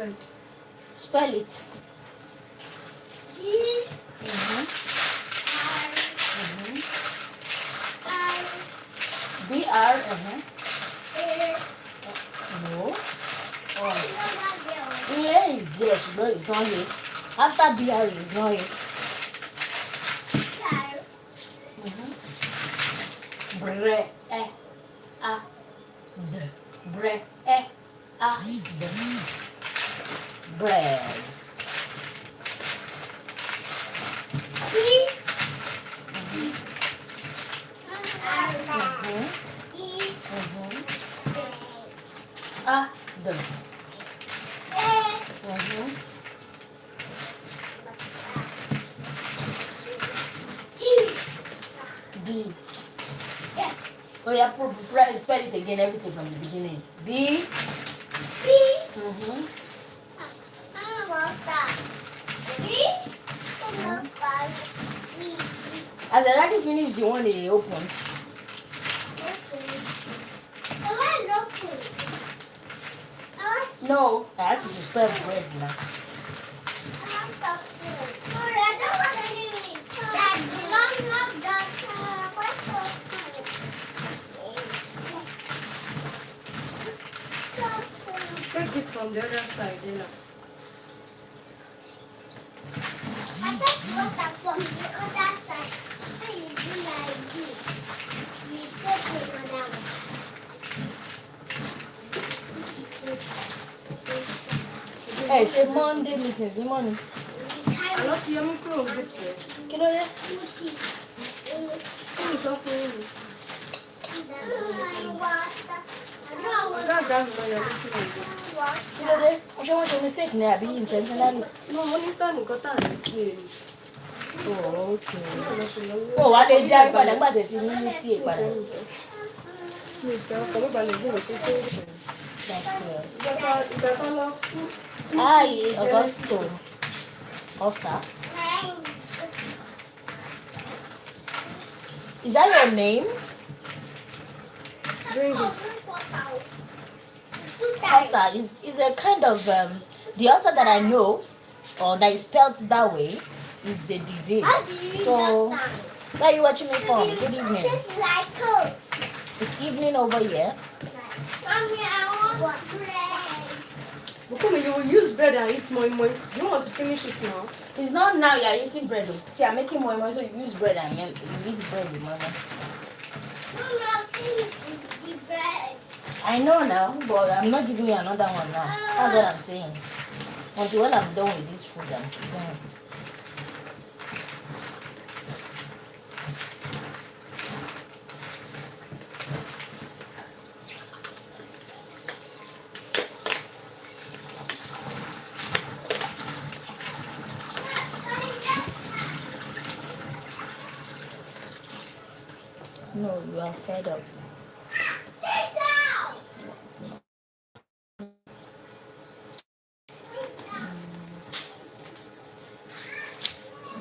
bread. Spell it. G Mm-hmm. R Mm-hmm. I BR. Uh-huh. A. No. Oh. No, Here is there. No, it's not here. After BR is not here. Mm-hmm. Bre. A. D. Bre. A. D. Bread. T R Mm-hmm. E Mm-hmm. A. A. D. A. Mm-hmm. T D. Yeah. Oh yeah, spell it again, everything from the beginning. B. B. Mm-hmm. I want that. B. As I already finished the one they opened. No, I asked you to spell bread now. Take it from the other side, you know. I just got that from the other side. So you do like this. You take the other one. Hey, ṣe Monday meeting sí morning. Àlọ́ ti yọ mí kúrò ní bíbí ẹ̀. Kí ló dé? Kí ni sọ fún yín? Ọ̀gá àgbà mi lọ yọ mí kúrò ní bíbí. Kí ló dé? Ṣé wọ́n ṣe mistake ni àbí intentionally? Mo monitor nìkan tá à ní tí èrè. Oh, okay. Ó wá lè dá padà nígbà tẹ̀ tí ní tí è padà. Mi ìfẹ́ ọkọ̀ mi balẹ̀ bí mo ṣe ṣe é bẹ̀rẹ̀. That's serious. Ìgbà kan lọ sí. Hi, Augusto. Osa. Is that your name? Bring it. Osa is a kind of the Osa that I know, or that is spelled that way, is a disease. So, where are you watching me from? Good evening. Just like her. It's evening over here. Mommy, I want bread. Bukumi, you will use bread and eat moi moi. You want to finish it now? It's not now you're eating bread. Oh. See, I'm making more, so you use bread and you eat bread with mama. Mommy, I'm finishing the bread. I know now, but I'm not giving you another one now. That's what I'm saying. Until when I'm done with this food, I'm done. No, you are fed up. Sit down. It's not.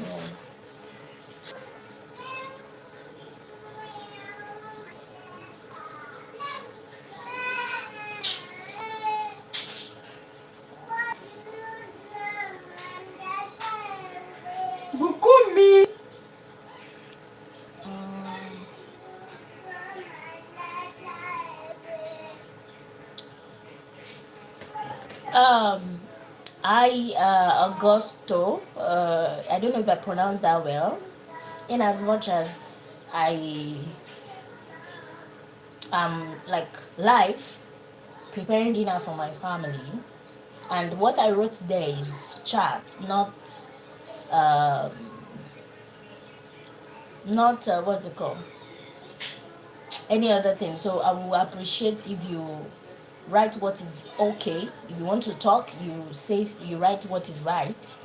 Yeah. Bukumi! Augusto, I don't know if I pronounced that well, in as much as I am like live preparing dinner for my family, and what I wrote there is chat, um, not what's it called, any other thing. So I will appreciate if you write what is okay. If you want to talk, you write what is right,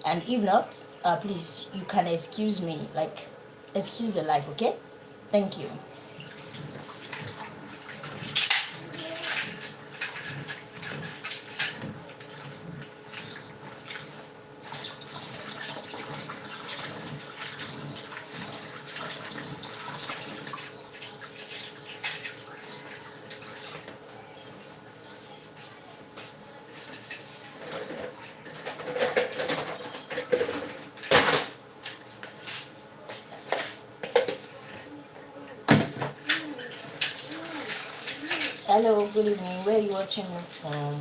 and if not, please, you can excuse me, like excuse the life. Okay, thank you. Hello, good evening. Where are you watching me from?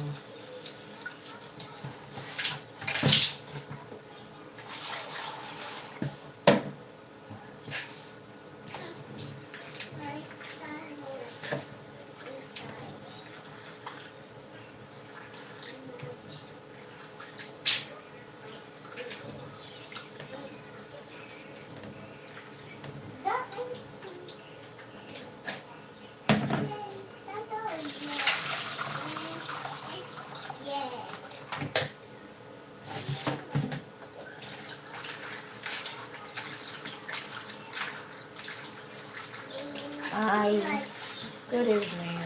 Hi, good evening.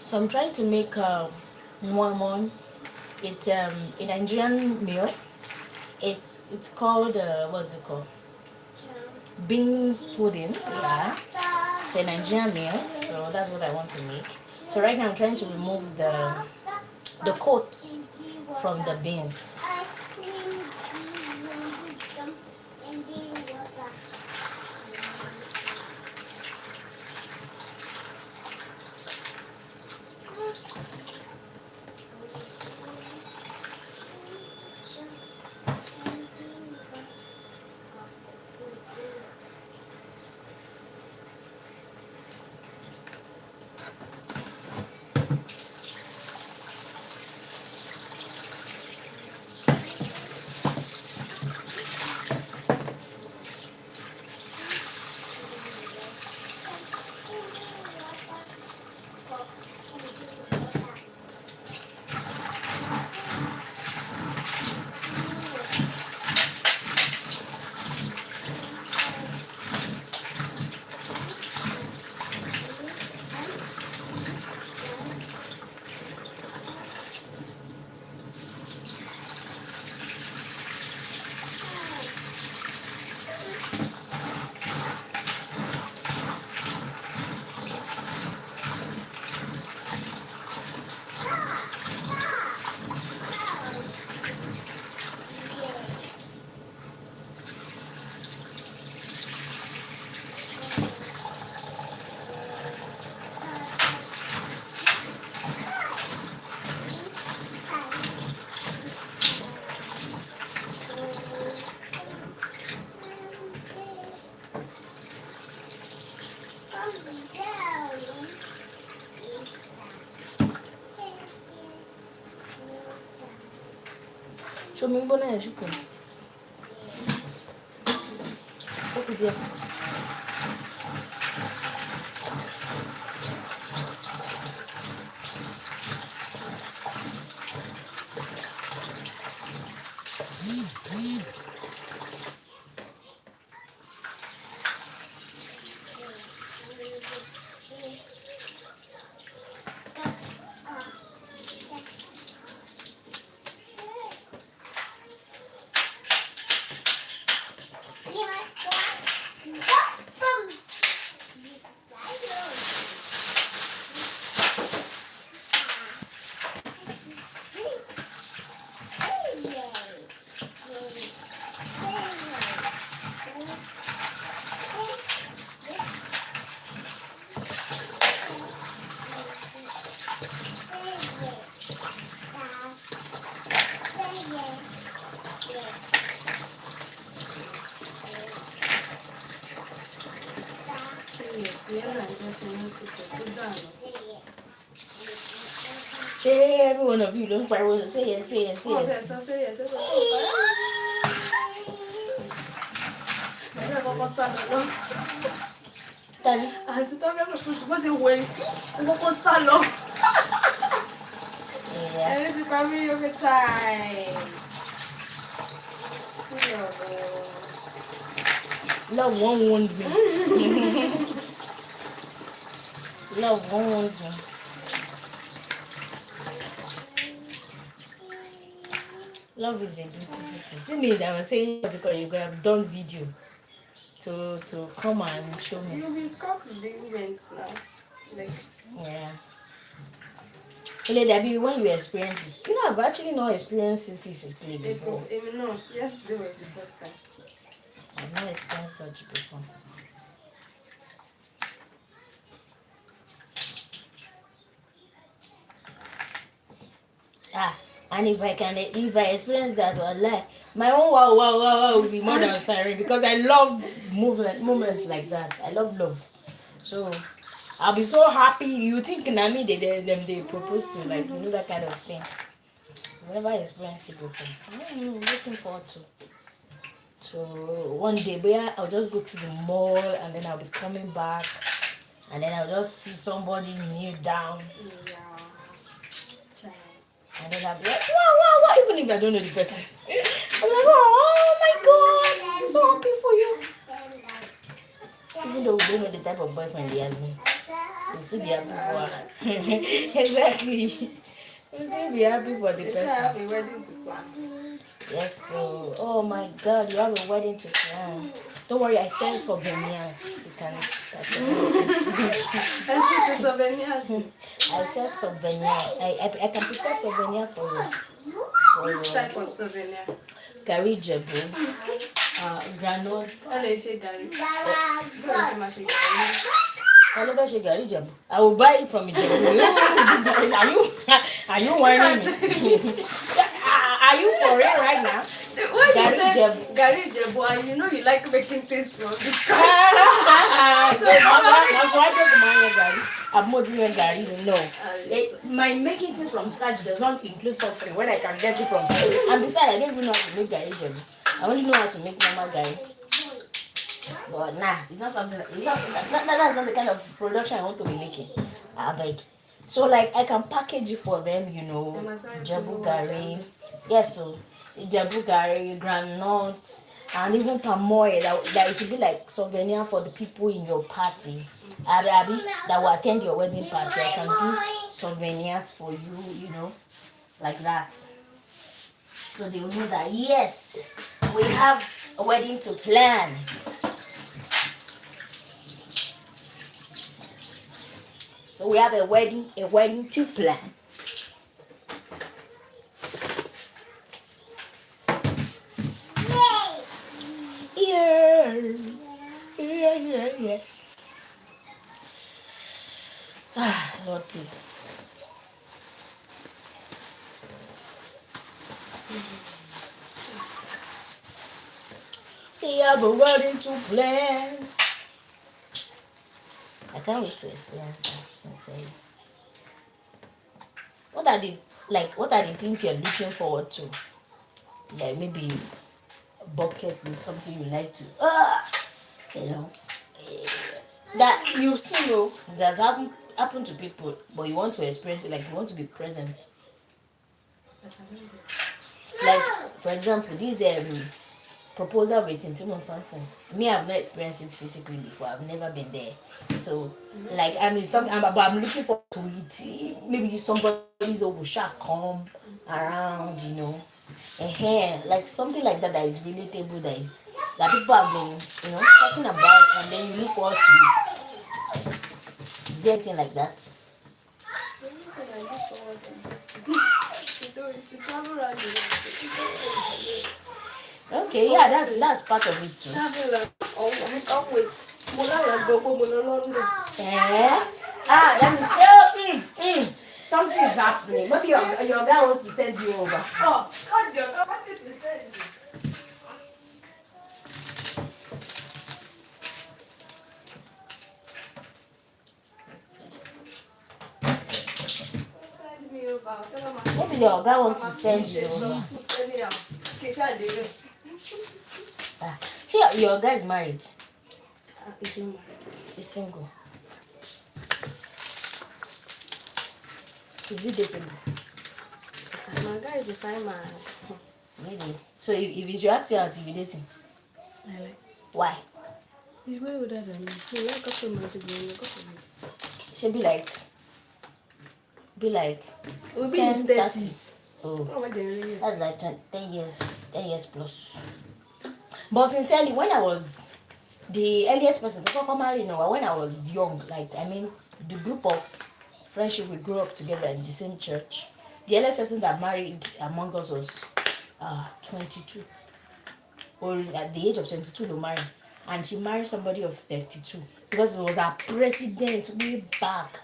So I'm trying to make one. It's a Nigerian meal. It's called what's it called? Beans pudding. Yeah. It's a Nigerian meal. So that's what I want to make. So right now I'm trying to remove the coat from the beans. Show me bonnet, you can. What would you? Every one of you don't worry. Say yes, say yes, say yes. Tani. Àǹtí tó fẹ́ pè fún bó ṣe wọ ẹni kókó sá lọ. Ẹni ti pa mí over time. Love one wound me. Love one wound me. Love is a beautiful thing. See me that I was saying you could have done video to come and show me. You will come to the event now. Like, Yeah. Well, Debbie, when you experience it, I've actually not experienced it physically before. no, yesterday was the first time. I've not experienced such before. And if I experience that, my own wow will be more than siren because I love moments like that. I love. So I'll be so happy. You think Nami they propose to that kind of thing. I've never experienced it before. I'm looking forward to. So one day, I'll just go to the mall and then I'll be coming back, and then I'll just see somebody kneel down. Yeah. And then I'll be like, wow, even if I don't know the person. I'm like, oh my God, I'm so happy for you. Even though we don't know the type of boyfriend he has been, we'll still be happy for her. Exactly. We'll still be happy for the You should person. have a wedding to plan. Yes, so, oh my God, you have a wedding to plan. Don't worry, I sell souvenirs. You can. And teach you souvenirs. I sell souvenirs. I can prepare souvenir for you. Which type of souvenir? Gari Jebu, granite. How do you say Gary? Gary. I never say Gari Jebu. I will buy it from Ijebu. Are you whining me? Are you for real right now? Why Gary you say Jebu. Gary Jebu, and you like making things from the scratch? That's why I don't mind Gary. I'm more doing Gary. No. My making things from scratch does not include suffering when I can get it from scratch. And besides, I don't even know how to make Gary Jebu. I only know how to make normal Gary. But it's not something. That's not the kind of production I want to be making. I beg. So I can package it for them, Jebu Gari. Yes, so Jebu Gari, granite, and even palm oil. That it will be like souvenir for the people in your party. Abi, that will attend your wedding party. I can do souvenirs for you, like that. So they will know that yes, we have a wedding to plan. So we have a wedding to plan. Yeah. Lord, please. We have a wedding to plan. I can't wait to experience that sincerely. What are the things you're looking forward to? Like maybe bucket list, something you like to that you've seen that haven't happened to people, but you want to experience it, you want to be present. Like for example, this proposal waiting or something. Me, I've not experienced it physically before. I've never been there. So but I'm looking forward to it. Maybe somebody's over shall come around, like something like that is relatable, that people have been, talking about, and then you look forward to it. Is there anything like that? Okay, yeah, that's part of it too. I can't wait. Let me say, something is happening. Maybe your guy wants to send you over. Oh, God, your company is send you. Maybe your guy wants to send you over. See, your guy is married. He's not married. He's single. Is he dating? My guy is a fine man. Really? So if he's your ask out, if you dating? I like. Why? He's way older than me. So I got so much to do. Should be like We'll be 10, in his 30s. Oh, Oh, that's like 10 years plus. But sincerely, when I was the earliest person to come marry Noah when I was young, like I mean the group of friendship we grew up together in the same church. The earliest person that married among us was 22. Or at the age of 22 they married. And she married somebody of 32 because it was our president way back.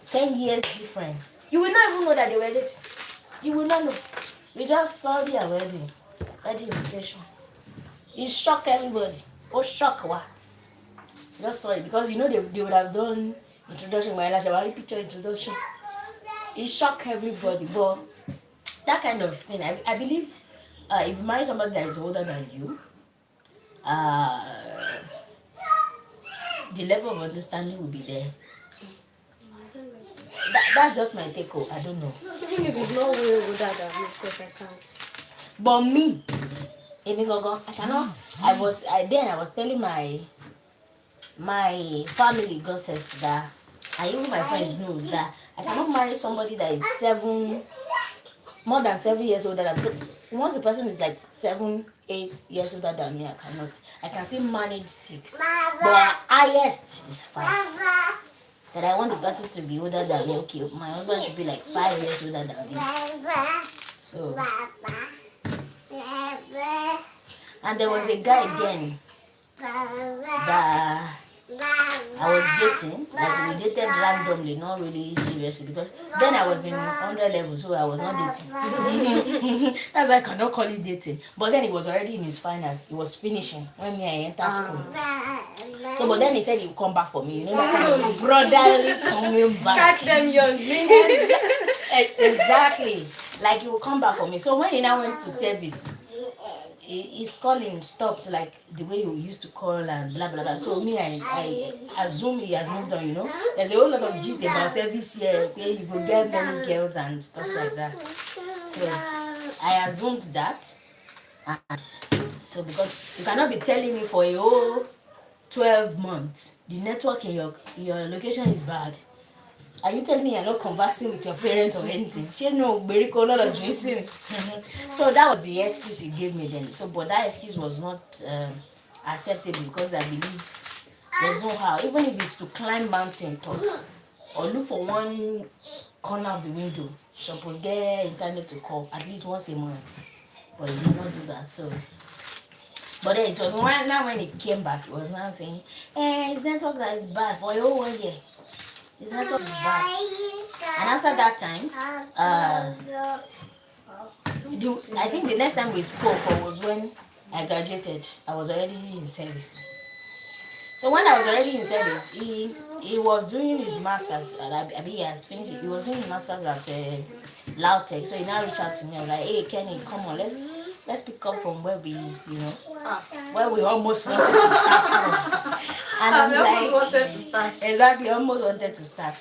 10 years difference. You will not even know that they were late. You will not know. We just saw their wedding invitation. It shocked everybody. Oh, shock what? Just saw it because you know they would have done introduction, my last picture introduction. It shocked everybody, but that kind of thing, I believe if you marry somebody that is older than you, the level of understanding will be there. That's just my take. I don't know. Even if it's not way older than me, I can't. But me, even go, I cannot. I was telling my family gossip that, and even my friends know that I cannot marry somebody that is more than 7 years older than me. Once the person is like 7, 8 years older than me, I cannot. I can still manage 6, but highest is 5. That I want the person to be older than me. Okay, my husband should be like 5 years older than me. So, and there was a guy then that I was dating, like we dated randomly, not really seriously, because then I was in 100 level, so I was not dating. That's why I cannot call it dating. But then he was already in his finals, he was finishing when me I entered school. So, but then he said he would come back for me, you know, that kind of brotherly coming back. Catch them young. Exactly, like he will come back for me. So when he now went to service, his calling stopped, like the way he used to call and blah blah blah. So me, I assume he has moved on, you know. There's a whole lot of gist about service here where you will get many girls and stuff like that. So I assumed that, and so because you cannot be telling me for a whole 12 months the network in your location is bad. Are you telling me you're not conversing with your parents or anything? She no Beriko, lot of drinking. So that was the excuse he gave me then. So, but that excuse was not acceptable because I believe there's no how. Even if it's to climb mountain top or look for one corner of the window, suppose get internet to call at least once a month. But he did not do that. So, but then it was when he came back, he was now saying, his network that is bad for a whole 1 year. His network is bad. And after that time, I think the next time we spoke was when I graduated. I was already in service. So when I was already in service, he was doing his masters. I mean, he has finished. He was doing his masters at Lautech. So he now reached out to me. I was like, hey Kenny, come on, let's pick up from where we, where we almost wanted to start from. And I'm like, almost wanted to start. Exactly, almost wanted to start.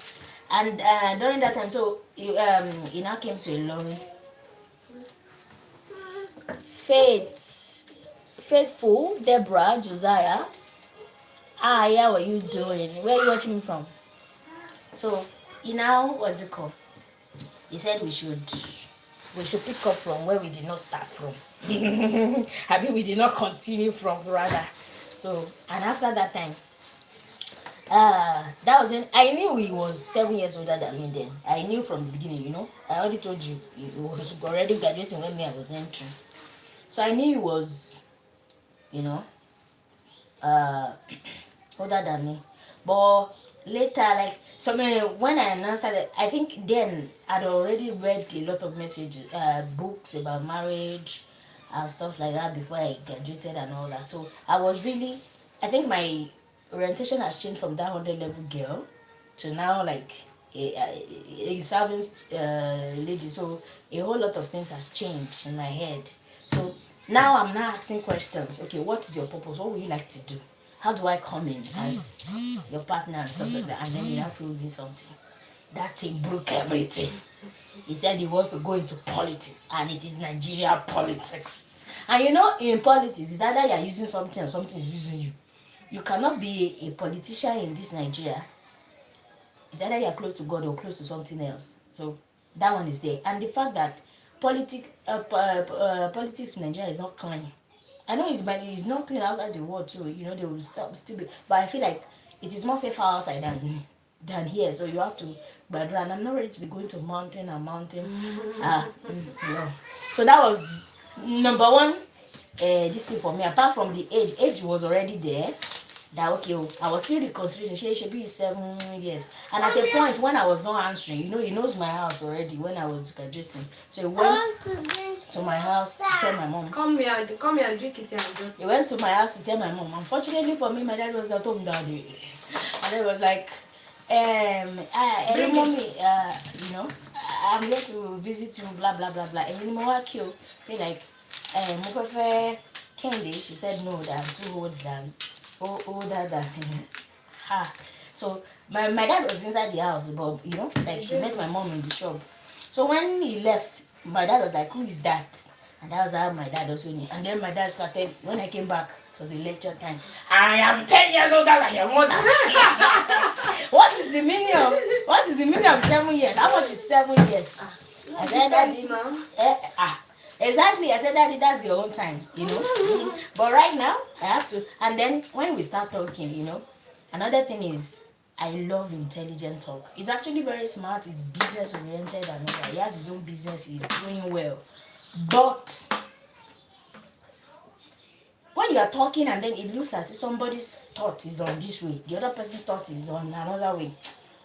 And during that time, so he now came to Ilorin. Faithful, Deborah, Josiah. Yeah, what are you doing? Where are you watching me from? So he now, what's it called? He said we should pick up from where we did not start from. I mean, we did not continue from, rather. So, and after that time, that was when I knew he was 7 years older than me then. I knew from the beginning, you know. I already told you he was already graduating when I was entering. So I knew he was, older than me. But later, like, so when I announced that, I think then I'd already read a lot of messages, books about marriage and stuff like that before I graduated and all that. So I was really, I think my orientation has changed from that 100 level girl to now like a serving lady. So a whole lot of things has changed in my head. So now I'm now asking questions. Okay, what is your purpose? What would you like to do? How do I come in as your partner and stuff like that? And then he now told me something. That thing broke everything. He said he wants to go into politics, and it is Nigeria politics. And you know, in politics, it's either you are using something or something is using you. You cannot be a politician in this Nigeria. It's either you are close to God or close to something else. So that one is there. And the fact that politics in Nigeria is not clean. I know it's, but it's not clean outside the world too. You know, they will still be. But I feel like it is more safer outside than here. So you have to. But and I'm not ready to be going to mountain and mountain. No. So that was number one. This thing for me. Apart from the age was already there. That okay, oh, I was still reconsidering. She should be 7 years, and at the point when I was not answering, you know, he knows my house already when I was graduating. So he went to my house to tell my mom. Come here and drink it and drink. He went to my house to tell my mom. Unfortunately for me, my dad was at home that day, and it was like, mommy, you know, I'm here to visit you, blah blah blah blah. And you know feel like, Candy. She said no, that I'm too old than. Older than her. So my dad was inside the house, but you know, like she met my mom in the shop. So when he left, my dad was like, "Who is that?" And that was how my dad also knew. And then my dad started, when I came back, it was a lecture time. I am 10 years older than your mother. What is the meaning of 7 years? How much is 7 years? I said, Daddy, exactly. I said, Daddy, that's your own time, you know. But right now, I have to. And then when we start talking, you know, another thing is, I love intelligent talk. He's actually very smart. He's business oriented and all that. He has his own business. He's doing well. But when you are talking and then it looks as if somebody's thought is on this way, the other person's thought is on another way,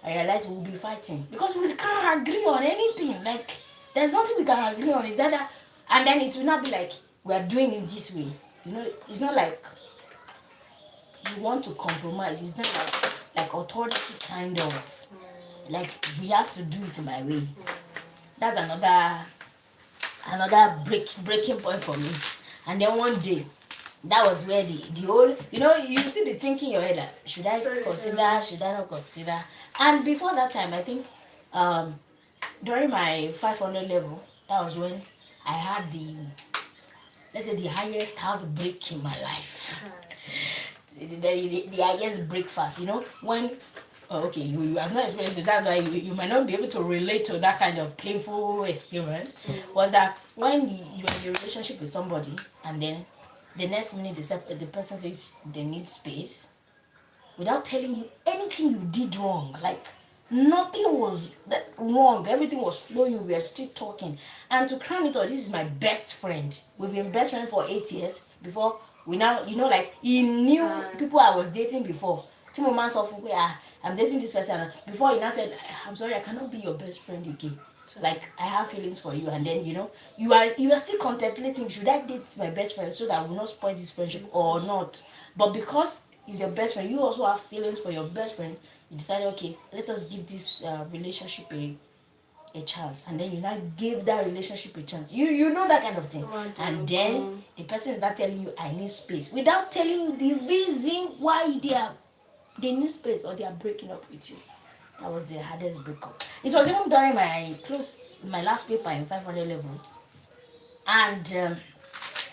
I realize we'll be fighting because we can't agree on anything. Like, there's nothing we can agree on. Is either, and then it will not be like we are doing it this way. You know, it's not like you want to compromise. It's not like authority kind of. Like, we have to do it my way. That's another breaking point for me. And then one day, that was where the whole, you know, you still be thinking in your head like, should I consider, should I not consider? And before that time, I think during my 500 level, that was when I had let's say the highest heartbreak in my life. the highest breakfast, you know, when okay, you have not experienced it, that's why you might not be able to relate to that kind of painful experience. Was that when you're in a relationship with somebody and then the next minute the person says they need space without telling you anything you did wrong, like nothing was wrong, everything was flowing, we were still talking. And to crown it all, this is my best friend. We've been best friends for 8 years before we now, you know, like he knew people I was dating before. I'm dating this person. Before he now said, I'm sorry, I cannot be your best friend again. Like, I have feelings for you. And then, you know, you are still contemplating, should I date my best friend so that I will not spoil this friendship or not? But because he's your best friend, you also have feelings for your best friend. You decided, okay, let us give this relationship a chance. And then you now give that relationship a chance. You know that kind of thing. And then the person is not telling you, I need space, without telling you the reason why they need space or they are breaking up with you. That was the hardest breakup. It was even during my last paper in 500 level. And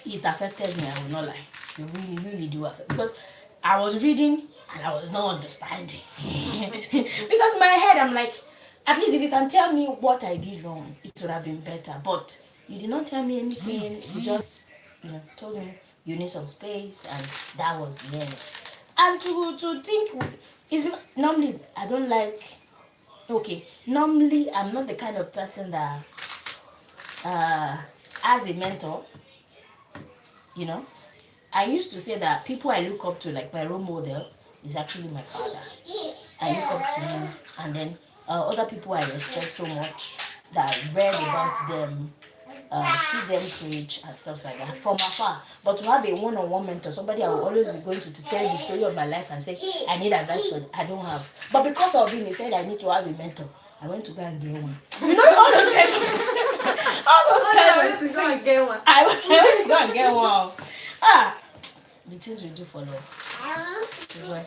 it affected me, I will not lie. It really, really do affect. Because I was reading and I was not understanding. Because in my head, I'm like, at least if you can tell me what I did wrong, it would have been better. But you did not tell me anything. You just, you know, told me you need some space, and that was the end. And to think is normally I don't like. Okay, normally I'm not the kind of person that as a mentor, you know, I used to say that people I look up to, like my role model, is actually my father. I look up to him, and then other people I respect so much that I read about them, see them preach and stuff like that from afar. But to have a one-on-one mentor, somebody I will always be going to tell the story of my life and say, I need advice for I don't have. But because of him, he said I need to have a mentor. I went to go and get one. You know all those kind of I went to go and get one. I went to go and get one. The things we do for love. This is why.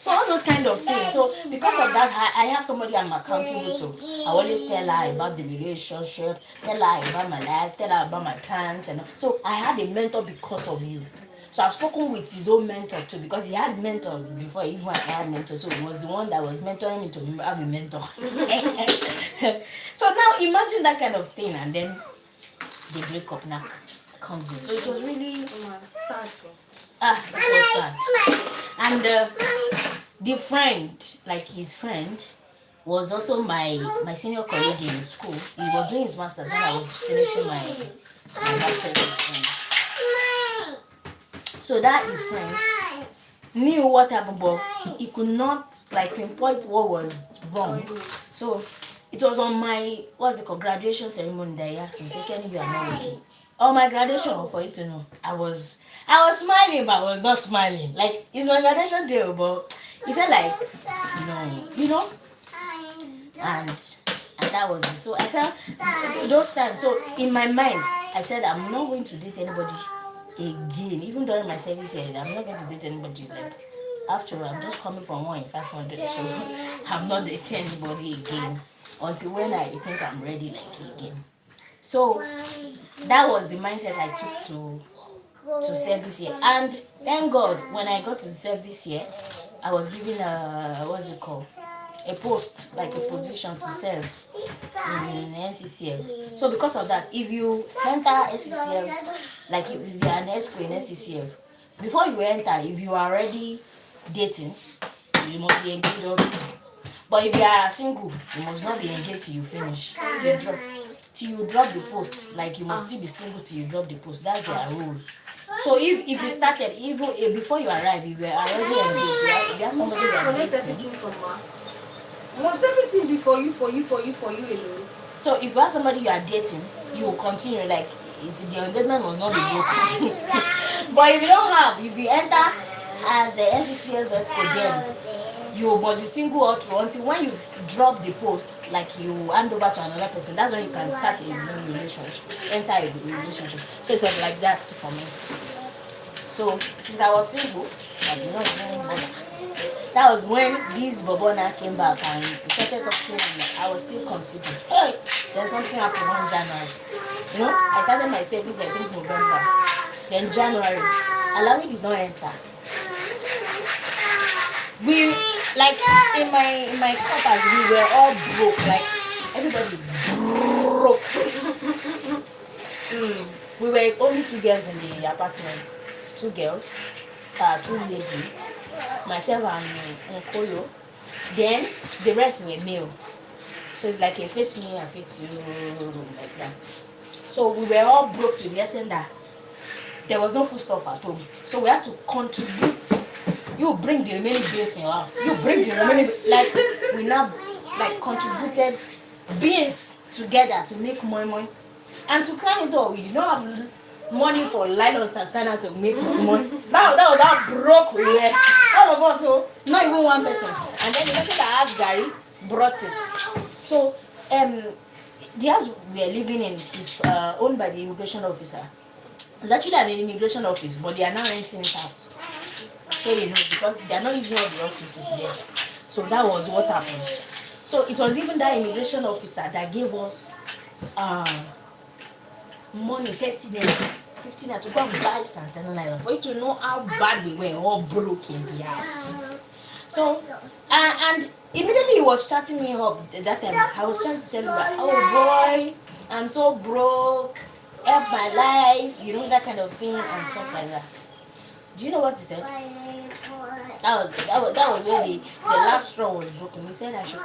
So all those kind of things. So because of that, I have somebody I'm accountable to. I always tell her about the relationship, tell her about my life, tell her about my plans, and so I had a mentor because of you. So I've spoken with his own mentor too, because he had mentors before even I had mentors. So he was the one that was mentoring me to have a mentor. So now imagine that kind of thing, and then they break up now. comes in. So it was really Sad. it was sad. And the friend, like his friend, was also my senior colleague in school. He was doing his master's when I was finishing my bachelor's. So that his friend knew what happened, but he could not like pinpoint what was wrong. So it was on my graduation ceremony that he asked me, say, Kenny, you are not okay. On my graduation, for you to know, I was smiling, but I was not smiling. Like it's my graduation day, but it felt like and that was it. So I felt those times. So in my mind, I said I'm not going to date anybody again. Even during my service year, I'm not going to date anybody. Like after all, I'm just coming from 1 in 500, so I'm not dating anybody again until when I think I'm ready, like again. So that was the mindset I took to service year. And thank God, when I got to service year, I was given a post, like a position to serve in NCCF. So because of that, if you enter NCCF, like if you are an ESCO in NCCF, before you enter, if you are already dating, you must be engaged already. But if you are single, you must not be engaged till you finish. Till you drop the post. Like you must still be single till you drop the post. That's their rules. So if you started, even before you arrive, if you were already engaged, if you have somebody you are dating. Must everything be for you alone? So if you have somebody you are dating, you will continue, like the engagement must not be broken. But if you don't have, if you enter as a NCCF ESCO, then you must be single all through until when you drop the post, like you hand over to another person. That's when you can start a new relationship, enter a relationship. So it was like that for me. So since I was single, I did not even bother. That was when this Bobona came back and started talking, and I was still considering. Hey, there's something happened on January. I started my service, I think November. Then January, Alawi did not enter. We, like in my quarters, we were all broke. Like everybody broke. We were only 2 girls in the apartment. 2 girls, 2 ladies, myself and Nkolo. Then the rest were male. So it's like a face me and face you, like that. So we were all broke to the extent that there was no food stuff at home. So we had to contribute. You bring the remaining beans in your house. You bring the remaining, like we now like contributed beans together to make money. And to cry it all, we did not have money for Lilo Santana to make money. That was how broke we were. All of us, so not even one person. And then the person that had Gary brought it. So the house we are living in is owned by the immigration officer. It's actually an immigration office, but they are now renting it out. So because they are not using all the offices there. So that was what happened. So it was even that immigration officer that gave us money, 30 naira, 15 naira to go and buy Santana Nylon, for you to know how bad we were, all broke in the house. So and immediately he was chatting me up that time. I was trying to tell him that, oh boy, I'm so broke, help my life, that kind of thing and stuff like that. Do you know what he said? That was where the last straw was broken. He said I should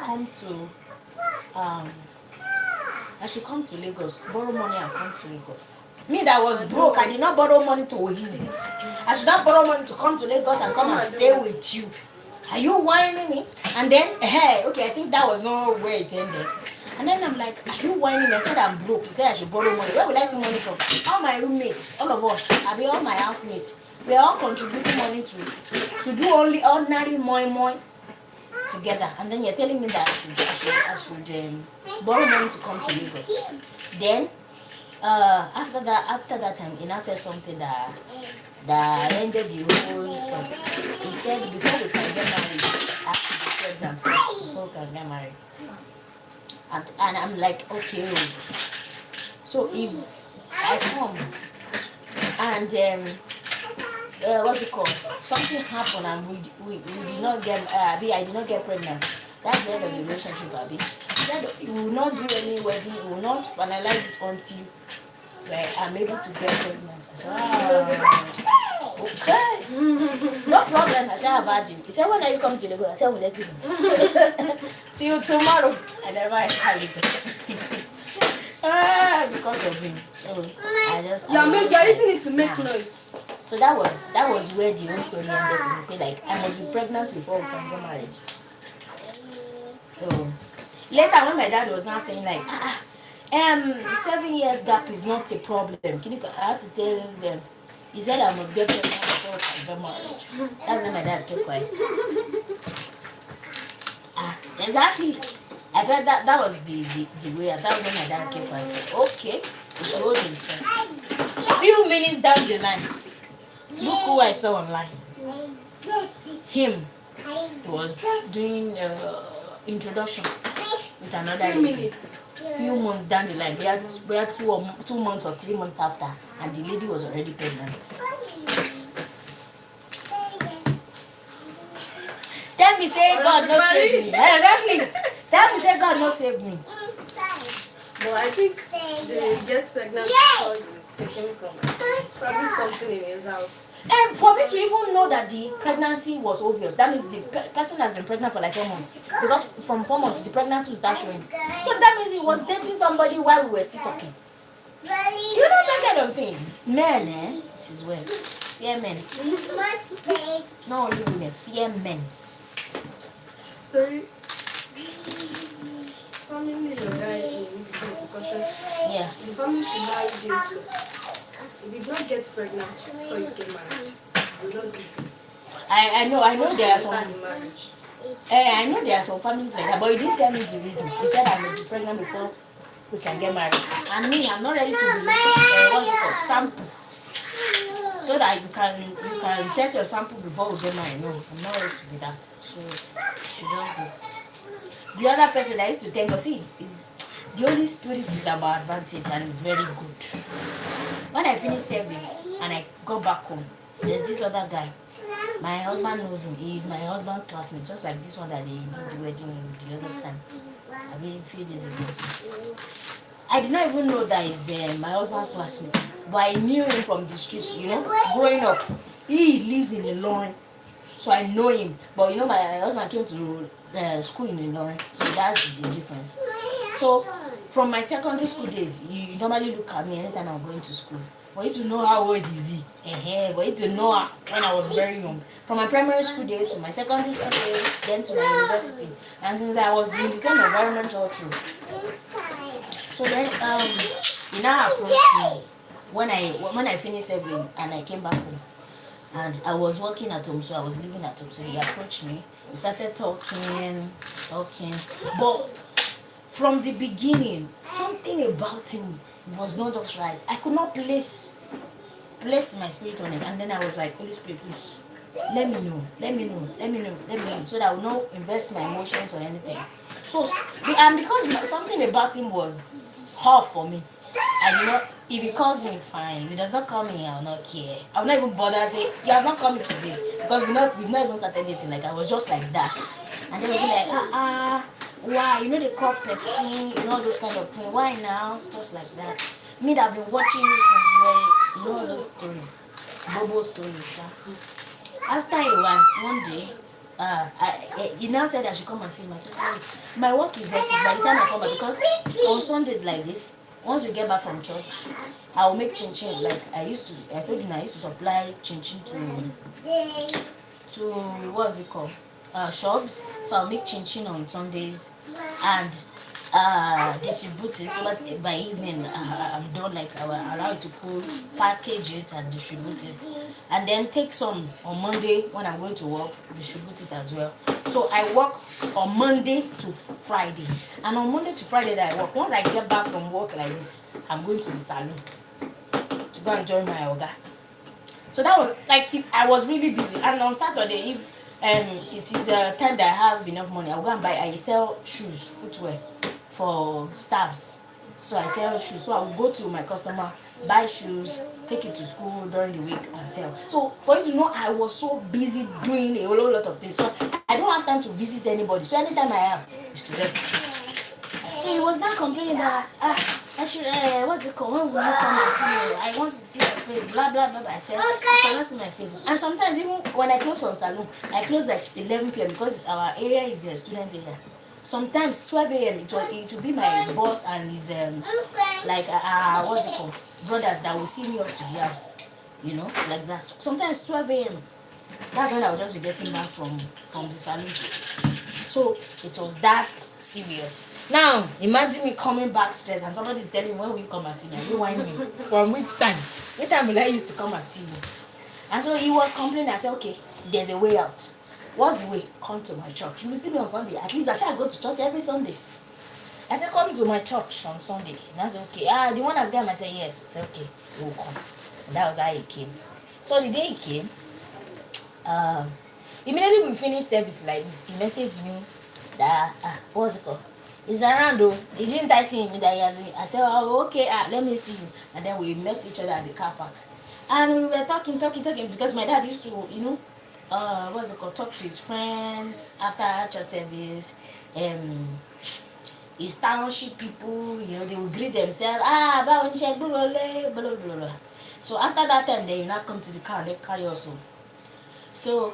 come to Lagos, borrow money and come to Lagos. Me that was broke, I did not borrow money to heal it. I should not borrow money to come to Lagos and come and stay with you. Are you whining me? And then, okay, I think that was not where it ended. And then I'm like, are you whining me? I said I'm broke. You said I should borrow money. Where will I see money from? All my roommates, all of us, all my housemates, we are all contributing money to do only ordinary moi together. And then you're telling me that I should borrow money to come to Lagos. Then after that time, he now said something that ended the whole stuff. He said before we can get married, I have to be pregnant first before we can get married. And I'm like, okay. So if I come and something happened and we did not get I did not get pregnant, that's the end of the relationship. He said he will not do any wedding, he will not finalize it until like I'm able to get pregnant. I said, okay, no problem. I said, I've had you. He said, when are you coming to Lagos? I said, we'll let you know. See you tomorrow. I never had it. Because of him. So I just You're using it to make noise. So that was where the whole story ended for me. Like I must be pregnant before we can get married. So later when my dad was now saying like 7 years gap is not a problem. I had to tell them. He said I must get pregnant before we can get married. That's when my dad kept quiet. Exactly. I felt that was the way. That was when my dad kept quiet. Okay, he showed himself. Few minutes down the line, look who I saw online. Him. He was doing introduction with another lady. Few months down the line, we are 2 months or 3 months after, and the lady was already pregnant. Tell me, say God no save me. Exactly. Tell me, say God no save me. But I think they get pregnant because the chemical. Probably something in his house. And for me to even know that the pregnancy was obvious, that means the person has been pregnant for like 4 months. Because from 4 months, the pregnancy will start showing. So that means he was dating somebody while we were still talking. You know that kind of thing. Men, it is well. Fear men. Not only women, fear men. Sorry. Family is a guy in caution. Yeah. The family she married him to. If you don't get pregnant before you get married, you don't do it. I know there are some. Marriage. I know there are some families like that, but you didn't tell me the reason. You said I must be pregnant before we can get married. And me, I'm not ready to be what's it called? Sample. So that you can test your sample before we get married. No, I'm not ready to be that. So you should just go. The other person I used to thank God, see, is the Holy Spirit is our advantage and it's very good. When I finished service and I got back home, there's this other guy. My husband knows him. He is my husband's classmate, just like this one that they did the wedding the other time. I mean, a few days ago. I did not even know that he's my husband's classmate, but I knew him from the streets, growing up. He lives in Ilorin, so I know him. But my husband came to school in Ilorin, so that's the difference. So from my secondary school days, you normally look at me anytime I'm going to school. For you to know how old is he, for you to know when I was very young. From my primary school days to my secondary school days, then to my university. And since I was in the same environment all through. So then he now approached me when I finished everything and I came back home. And I was working at home, so I was living at home. So he approached me. We started talking. But from the beginning, something about him was not just right. I could not place my spirit on it. And then I was like, Holy Spirit, please, let me know, so that I will not invest my emotions or anything. So, and because something about him was hard for me, if he calls me, fine. If he does not call me, I will not care. I will not even bother and say, you have not called me today. Because we've not even started dating. Like, I was just like that. And then we'll be like, why? The call person, all those kind of things. Why now? Stuff like that. Me that I've been watching you since all those stories. Bobo stories. After a while, one day, he now said I should come and see my sister. My work is hectic by the time I come back, because on Sundays like this, once we get back from church, I will make chin chin. Like I told you I used to supply chin chin to what's it called? Shops. So I'll make chin chin on Sundays and distribute it. But by evening, I'm done. Like I will allow it to cool, package it and distribute it, and then take some on Monday when I'm going to work, distribute it as well. So I work on Monday to Friday, and on Monday to Friday that I work. Once I get back from work like this, I'm going to the salon to go and join my yoga. So that was like I was really busy. And on Saturday, if it is a time that I have enough money, I'll go and I sell shoes, footwear for staffs. So I sell shoes. So I will go to my customer, buy shoes, take it to school during the week and sell. So for you to know, I was so busy doing a whole lot of things. So I don't have time to visit anybody. So anytime I have is to rest. So he was not complaining that I should, what's it called? When will you come and see me? I want to see your face. Blah, blah, blah. I said, you cannot see my face. And sometimes, even when I close from salon, I close like 11 p.m. because our area is a student area. Sometimes 12 a.m. it will be my boss and his, like, what's it called? Brothers that will see me up to the house. You know, like that. Sometimes 12 a.m. That's when I will just be getting back from the salon. So it was that serious. Now imagine me coming back stressed and somebody's telling me, when will you come and see me? You whine me. From which time? Which time will I used to come and see you? And so he was complaining. I said, okay, there's a way out. What's the way? Come to my church. You will see me on Sunday. At least I shall go to church every Sunday. I said, come to my church on Sunday. And I said, okay. The one that came, I said, yes. I said, okay, we'll come. And that was how he came. So the day he came, immediately we finished service like this, he messaged me that what's it called? He's around though. He didn't type him that he has. I said, oh okay, let me see you. And then we met each other at the car park. And we were talking because my dad used to, what's it called, talk to his friends after church service. His township people, they would greet themselves, blah, blah, blah, blah. So after that time, they now come to the car and they carry us home. So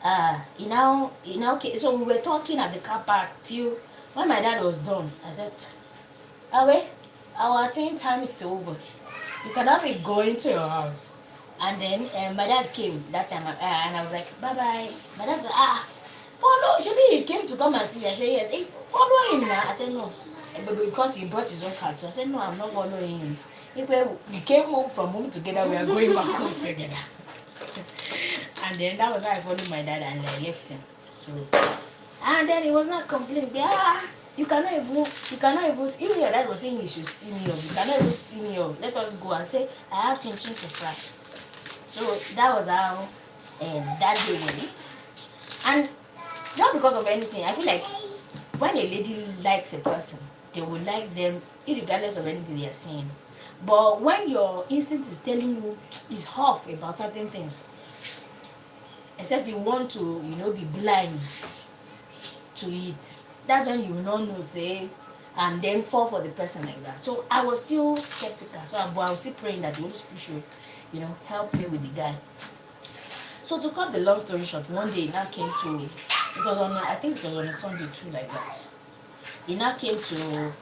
so we were talking at the car park till when my dad was done. I said, wait, our same time is over. You cannot be going to your house. And then my dad came that time and I was like, bye bye. My dad said, follow. Maybe he came to come and see. I said, yes. Hey, follow him now. I said, no. But because he brought his own car. So I said, no, I'm not following him. If we came home from home together, we are going back home together. And then that was how I followed my dad and I left him. So, and then he was not complaining. You cannot even, even your dad was saying you should see me off. You cannot even see me off. Let us go and say, I have chin chin to fry. So that was how that day went. And not because of anything. I feel like when a lady likes a person, they will like them regardless of anything they are saying. But when your instinct is telling you is off about certain things, except you want to, be blind to it, that's when you will not know, say, and then fall for the person like that. So I was still skeptical. So I was still praying that the Holy Spirit should, help me with the guy. So to cut the long story short, one day he now came to, I think it was on a Sunday too, like that. He now came to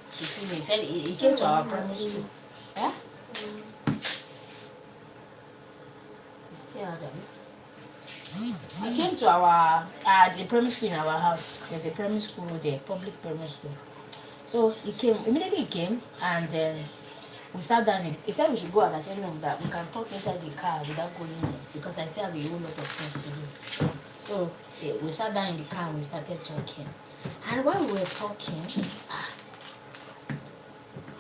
see me. He said he came to our primary school. Yeah? He's still out there. He came to our the primary school in our house. There's a primary school there, public primary school. So immediately he came and we sat down. He said we should go out. I said no, that we can talk inside the car without going in because I still have a whole lot of things to do. So we sat down in the car and we started talking. And while we were talking,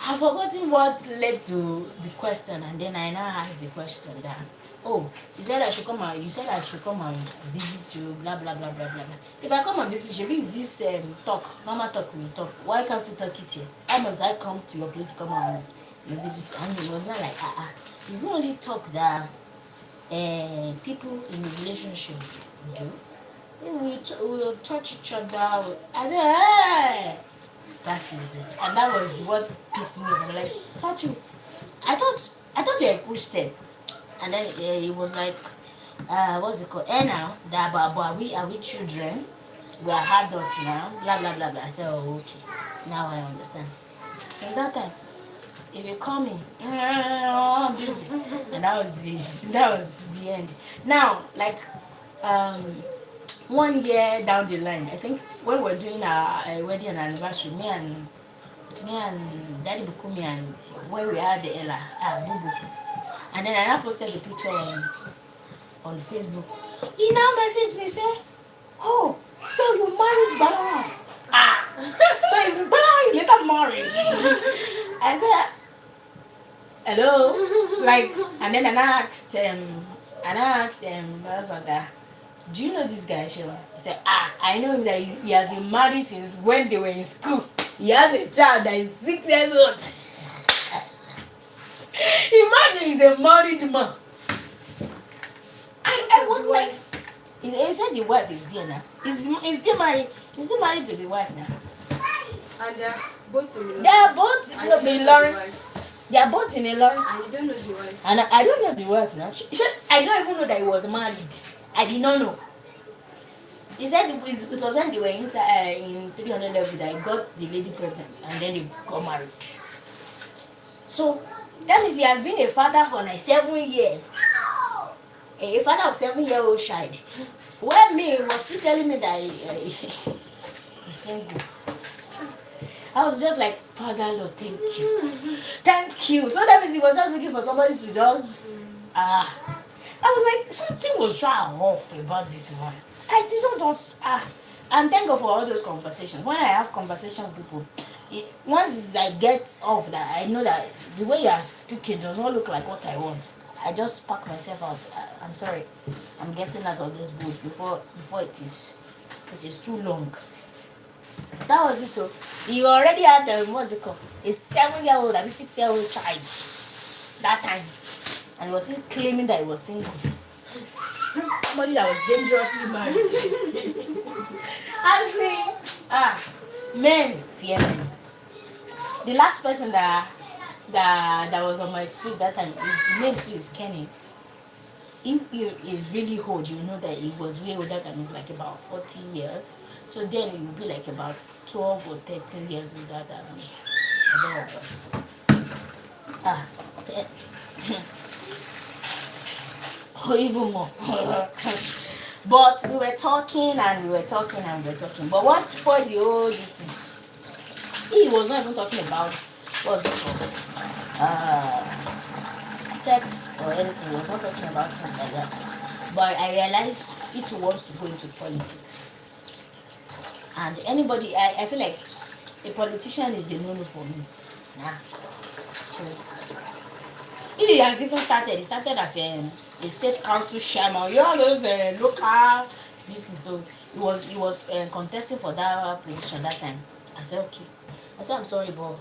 I've forgotten what led to the question, and then I now asked the question that, you said I should come and visit you, blah blah blah blah blah. If I come and visit you, is this normal talk we talk? Why can't you talk it here? Why must I come to your place to come and visit you? And it was not like it's the only talk that people in a relationship do. We'll touch each other. I said, hey, that is it. And that was what pissed me off. I'm like, touch you. I thought you're a Christian. And then he was like, what's it called? Now, are we children? We are adults now. Blah blah blah blah. I said, oh okay. Now I understand. Since that time, if you call me, I'm busy. And that was the end. Now, like 1 year down the line, I think when we're doing our wedding and anniversary, me and Daddy Bukumi and where we had the Ella, Bubu. And then I now posted the picture on Facebook. He now messaged me, say, oh, so you married Balaram? So it's Balaram you later married. I said, hello? Like, and then I asked what's on that? Do you know this guy, Sheila? He said, I know him that he has been married since when they were in school. He has a child that is 6 years old. Imagine he's a married man. I was like, he said the wife is there now. He's still married to the wife now. And Both in They are both I don't in know Ilorin. the wife. They are both in Ilorin. And you don't know the wife. And I don't know the wife now. I don't even know that he was married. I did not know. He said it was when they were inside in 300 level that he got the lady pregnant and then they got married. So that means he has been a father for like 7 years. A father of 7-year-old child. When me was still telling me that he's single. I was just like, Father Lord, thank you. Thank you. So that means he was just looking for somebody to just I was like, something was off about this one. I didn't just and thank God for all those conversations. When I have conversation with people, once I get off that, I know that the way you are speaking does not look like what I want. I just pack myself out. I'm sorry, I'm getting out of this bush before it is too long. That was it. So you already had what's it called? A 7-year-old and a 6-year-old child that time, and he was still claiming that he was single. Somebody that was dangerously married. I see. Men fear men. The last person that was on my street that time, his name too is Kenny. If he is really old, you know that he was way older than me, like about 40 years. So then it would be like about 12 or 13 years older than me. And then okay. Or even more. But we were talking and we were talking and we were talking. But what spoiled the whole this thing? He was not even talking about what's it called? Sex or anything. He was not talking about things like that. But I realized he too wants to go into politics. And anybody, I feel like a politician is a no-no for me. Nah. So he has even started. He started as a state council chairman. You know those local this thing. So he was contesting for that position that time. I said okay. I said I'm sorry, but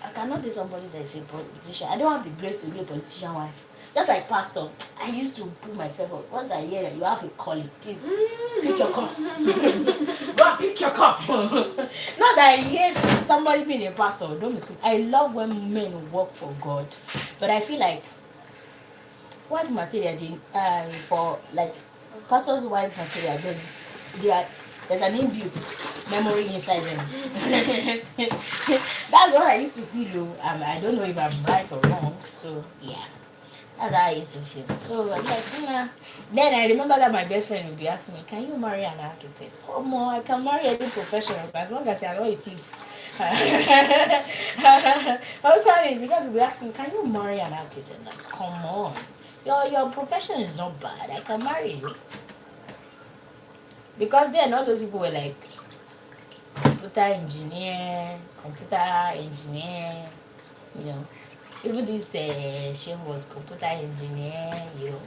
I cannot do somebody that is a politician. I don't have the grace to be a politician wife. Just like pastor, I used to put myself up. Once I hear that you have a calling, please pick your cup. Go and pick your cup. Not that I hate somebody being a pastor. Don't mistake. I love when men work for God, but I feel like wife material for like pastor's wife material. There's an inbuilt memory inside them. That's what I used to feel. I don't know if I'm right or wrong. So yeah. That's how I used to feel. So I'm like, Then I remember that my best friend would be asking me, can you marry an architect? Oh, no, I can marry any professional as long as you're not a thief. Okay, because we asking, can you marry an architect? Like, come on. Your profession is not bad. I can marry you. Because then all those people were like, computer engineer, you know. Even this she was computer engineer, you know.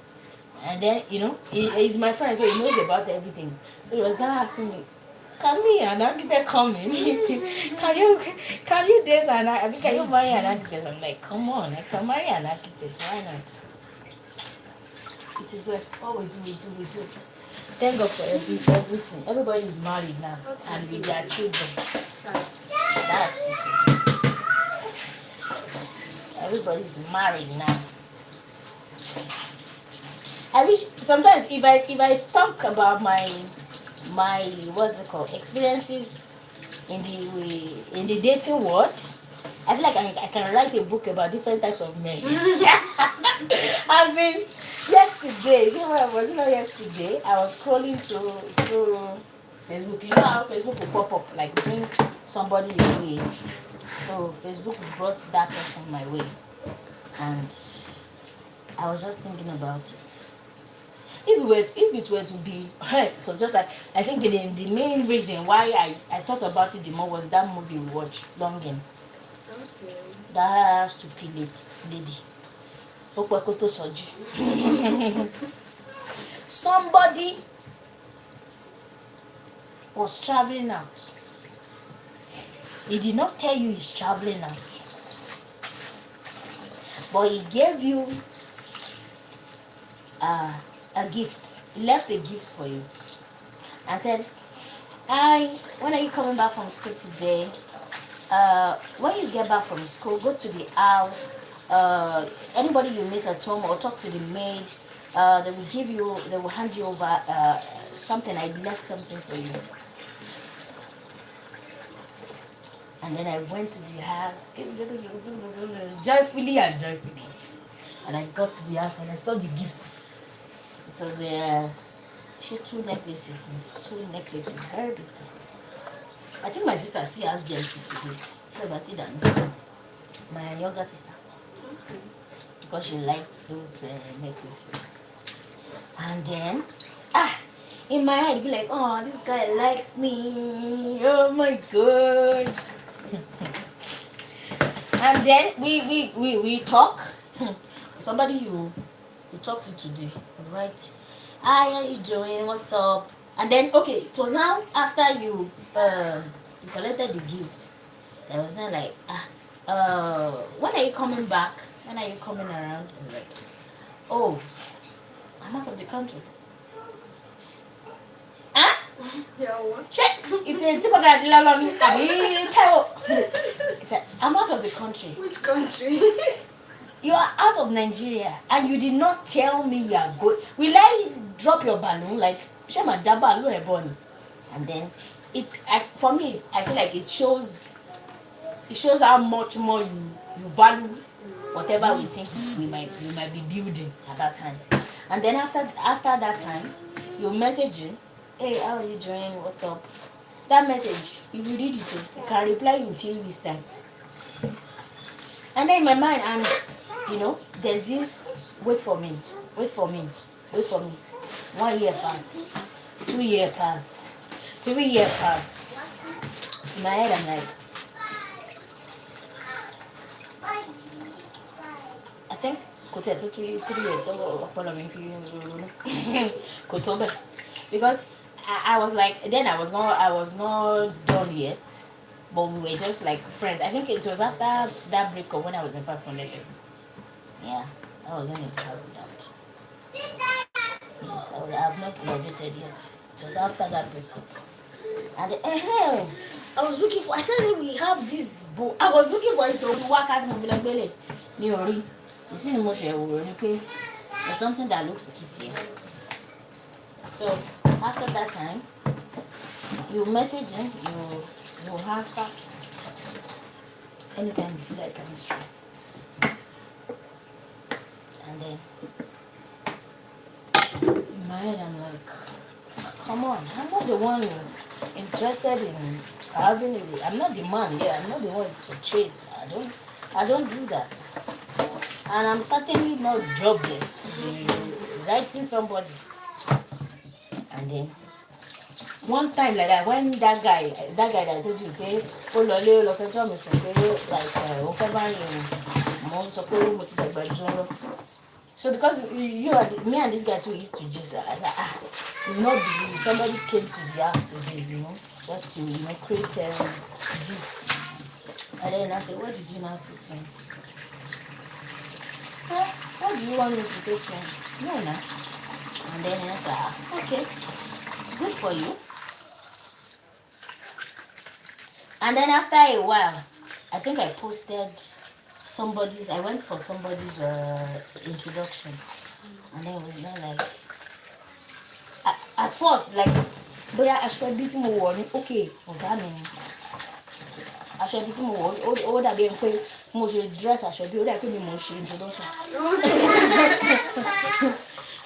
And then, you know, he's my friend, so he knows about everything. So he was now asking me, can me an architect come in? can you date an architect? Can you marry an architect? I'm like, come on, I can marry an architect, why not? It is what we do. Thank God for everything. Everybody is married now and with their children. That's it. Everybody's married now. I wish sometimes if I talk about my what's it called experiences in the dating world, I feel like I can write a book about different types of men. As in yesterday, you know what I was yesterday? I was scrolling through Facebook. You know how Facebook will pop up like bring somebody away. So Facebook brought that person my way, and I was just thinking about it. If it were to be, it was just like I think the main reason why I thought about it the more was that movie we watched, Longing. Okay. That stupid lady. Okwekoto Soji. Somebody was traveling out. He did not tell you he's traveling out, but he gave you a gift. He left a gift for you and said, "Hi, when are you coming back from school today? when you get back from school, go to the house. Anybody you meet at home, or talk to the maid. They will hand you over something. I left something for you. And then I went to the house, joyfully and joyfully. And I got to the house and I saw the gifts. It was two necklaces, very beautiful. I think my sister has them today. So that's it, my younger sister, because she likes those necklaces. And then, in my head, be like, oh, this guy likes me. Oh my god. And then we talk. Somebody you talk to today, right? Hi, how you doing? What's up? And then okay, it was now after you collected the gift. There was then like when are you coming back? When are you coming around? And like, oh, I'm out of the country. Huh? Yeah, what? Check. It's a typical It's like, I'm out of the country. Which country? You are out of Nigeria and you did not tell me you are good. Will I drop your balloon like Shema Jabba Luebon? And then for me, I feel like it shows how much more you value whatever we think we might be building at that time. And then after that time, you message him, hey, how are you doing? What's up? That message, if you read it, you can reply in 3 weeks time. And then in my mind, and there's this wait for me. 1 year pass, 2 year pass, 3 year pass. In my head, I'm like, I think could take 3 years because I was like, then I was not done yet, but we were just like friends. I think it was after that breakup when I was in 500. Yeah, I was only traveled out. Yes, I have not graduated yet. It was after that breakup. And I was looking for. I said we have this book. I was looking for it to work out in Village. You see the most there's something that looks cute here. So after that time, you message him, you answer anytime you feel like chemistry. And then in my head I'm like, come on, I'm not the one interested in having it. I'm not the man here, I'm not the one to chase. I don't do that. And I'm certainly not jobless to be writing somebody. And then one time like that, when that guy that I told you, okay, so because me and this guy too used to just I was like, you not believe somebody came to the house today, just to create gist. And then I said, what did you now say to him? What do you want me to say to him? No, no. And then I said, okay, good for you. And then after a while, I think I posted I went for somebody's introduction. And then it was not like, at first, like, but I should be more warning. Okay, I should be more warning. All that being quick, most dress, I should be all that could be more introduction.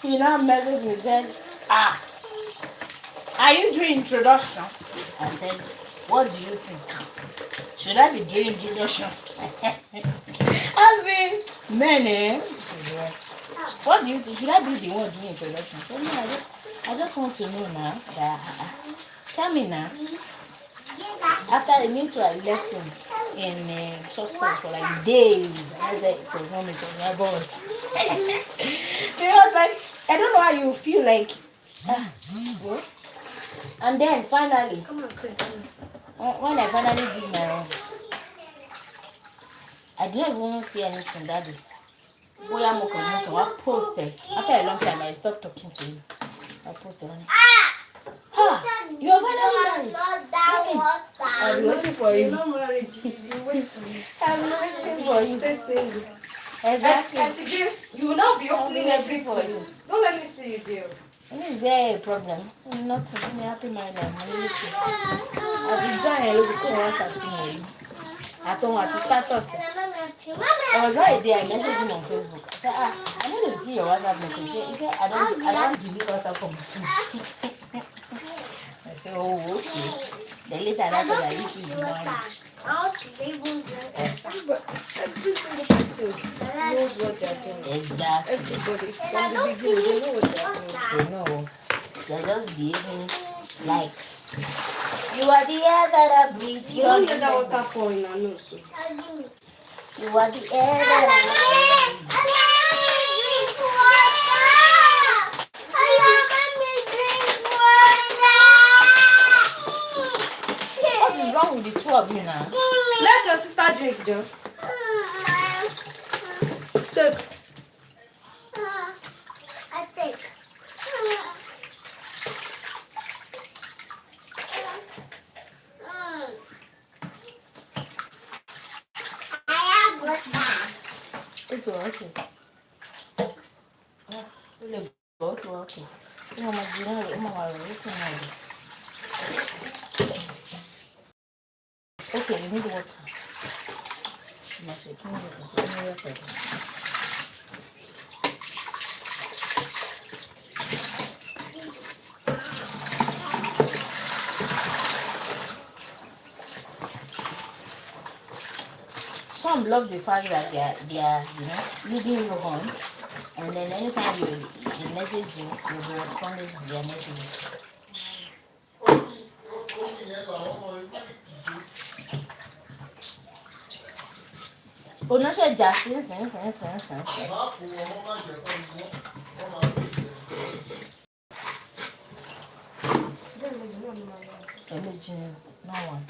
He now messaged me, said, are you doing introduction? I said, what do you think? Should I be doing introduction? As in, men, what do you think? Should I be the one doing introduction? So no, I just want to know now. Tell me now. After the meeting, I left him in suspense for like days. I said it was not me, it was my boss. He was like, I don't know how you feel like. What? And then finally, when I finally did my own, I didn't even see anything that day. I posted. After a long time, I stopped talking to him. I posted on it. You are finally married. Not that water. I'm waiting for You're you. not married. You wait for me. I'm waiting for you. Stay single. Exactly. And today, you will not be I'll opening be waiting for everything. you. Don't let me see you there. Is there a problem? I'm not happy married. I'm waiting. I'll be joining you to go something. I don't want to start us. There was not a day I messaged him on Facebook. I said, I want to see your WhatsApp message. He said, I don't delete WhatsApp from my phone. I said, oh, okay. Then later I said, I need to marriage. But every single person knows what they're doing. Exactly. Everybody. From the beginning, they know what they're doing. They know. They're just behaving like you are the air that I breathe. You don't let that water pour in our nose. So. You are the air that I breathe. What is wrong with the two of you now? Let your sister drink, Joe. Take. I think. I have water. It's okay. Really, both okay. Mama, you know, Mama, okay, you need water. Must you can get water. Some love the fact that they are leading you on, and then anytime they message you, you'll be responding to their messages. Oh, not sure just sin. Religion, no one.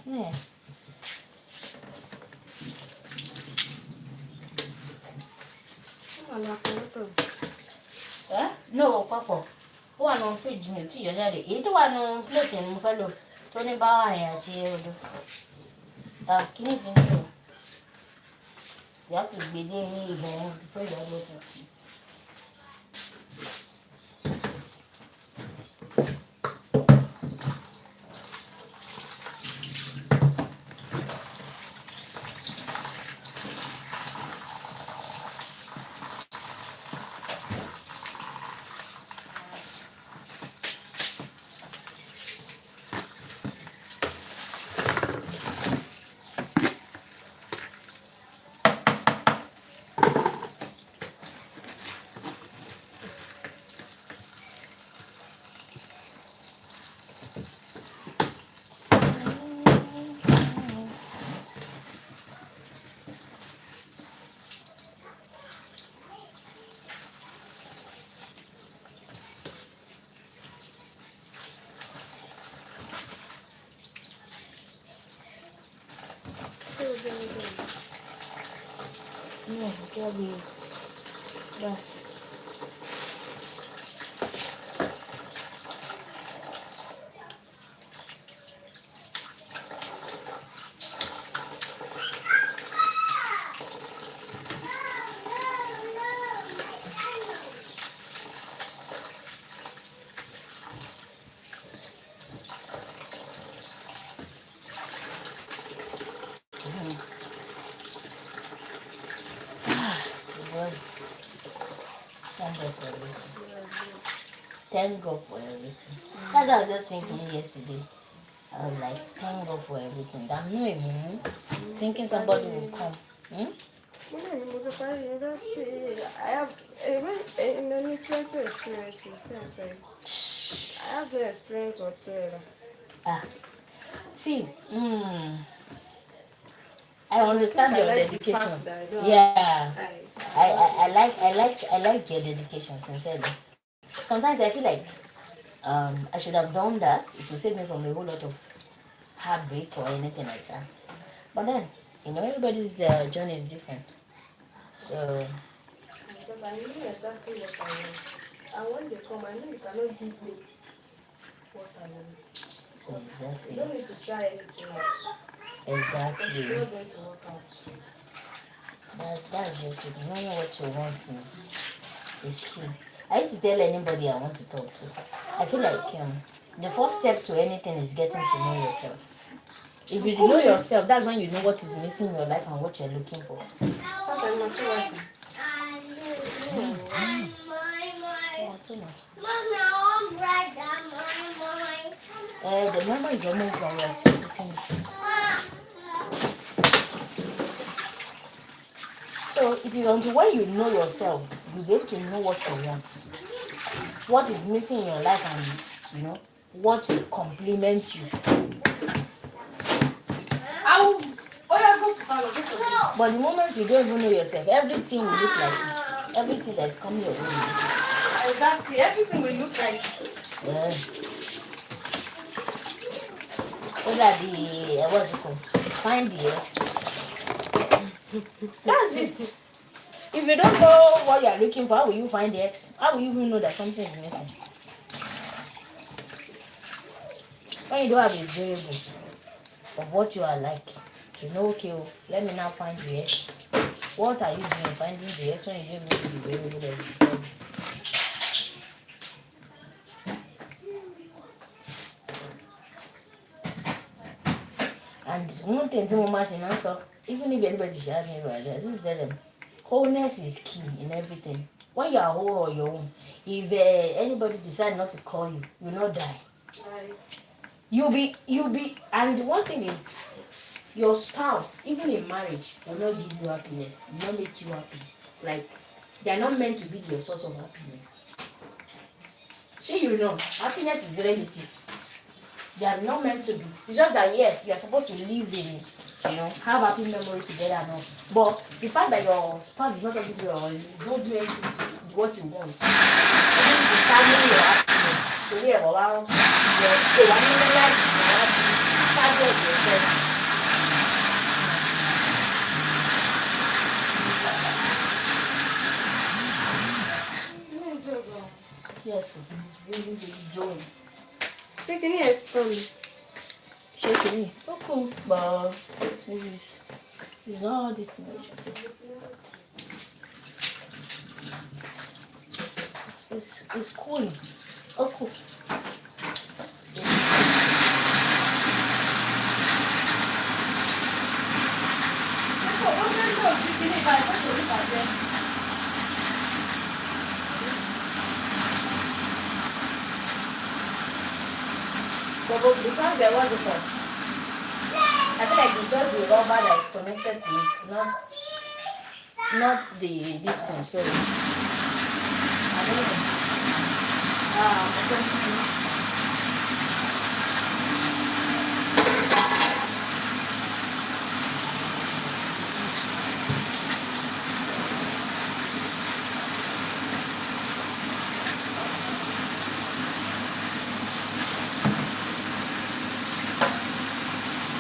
Yeah. No, Papa. Ó wà nínú fridge mi tí yọ jáde. Èyí tó wà nínú plate ni mo fẹ́ lò tó ní báwà yẹn àti odò. Kíní ti ń lò. You have to gbé dé ìgbọ̀n before you have to eat. No, it'll be. Yeah. Thank God for everything. That's what I was just thinking yesterday. I was like, thank God for everything. I'm not even thinking somebody will come. When I was a part of university, I have any plenty experiences. I have no experience whatsoever. See, I understand your dedication. Yeah, I like your dedication, sincerely. Sometimes I feel like I should have done that. It will save me from a whole lot of heartbreak or anything like that. But then, everybody's journey is different. So Because I knew exactly what I want. And when they come, I know you cannot give me what I want. So you exactly, don't need to try anything else. Because it's exactly. not going to work out. That's just it. Knowing what you want is key. I used to tell anybody I want to talk to. I feel like the first step to anything is getting to know yourself. If you know yourself, that's when you know what is missing in your life and what you're looking for. Sometimes I'm too working. Oh, too much. Mama, right down my The number is almost gone. We're still looking at it. So it is until when you know yourself, you get to know what you want, what is missing in your life, and what will complement you. But the moment you don't even know yourself, everything will look like it. Everything that is coming your way. Exactly. Everything will look like Yeah. So that the what's it called? Find the X. That's it. If you don't know what you are looking for, how will you find the X? How will you even know that something is missing? When you don't have a variable of what you are like, to know, okay, let me now find the X. What are you doing finding the X when you don't know the variable that is beside you? And one thing to must answer, even if anybody should have me right there, just tell them wholeness is key in everything. When you are whole on your own, if anybody decide not to call you, you will not die. Right. You'll be, and one thing is, your spouse, even in marriage, will not give you happiness, will not make you happy. Like, they are not meant to be your source of happiness. So happiness is relative. They are not meant to be. It's just that yes, you are supposed to live in, have happy memory together and all. But the fact that your spouse is not able to, is not doing anything to what you want, even determine your happiness. So yeah, well, your life, target yourself. Yes, it's really, really joy. Taking it explain. Shaking me. Oh, cool. But it's not destination. It's cool. Oh, cool. But because there was a call, I feel like it's just the rubber that is connected to it, not the this thing. So I don't know.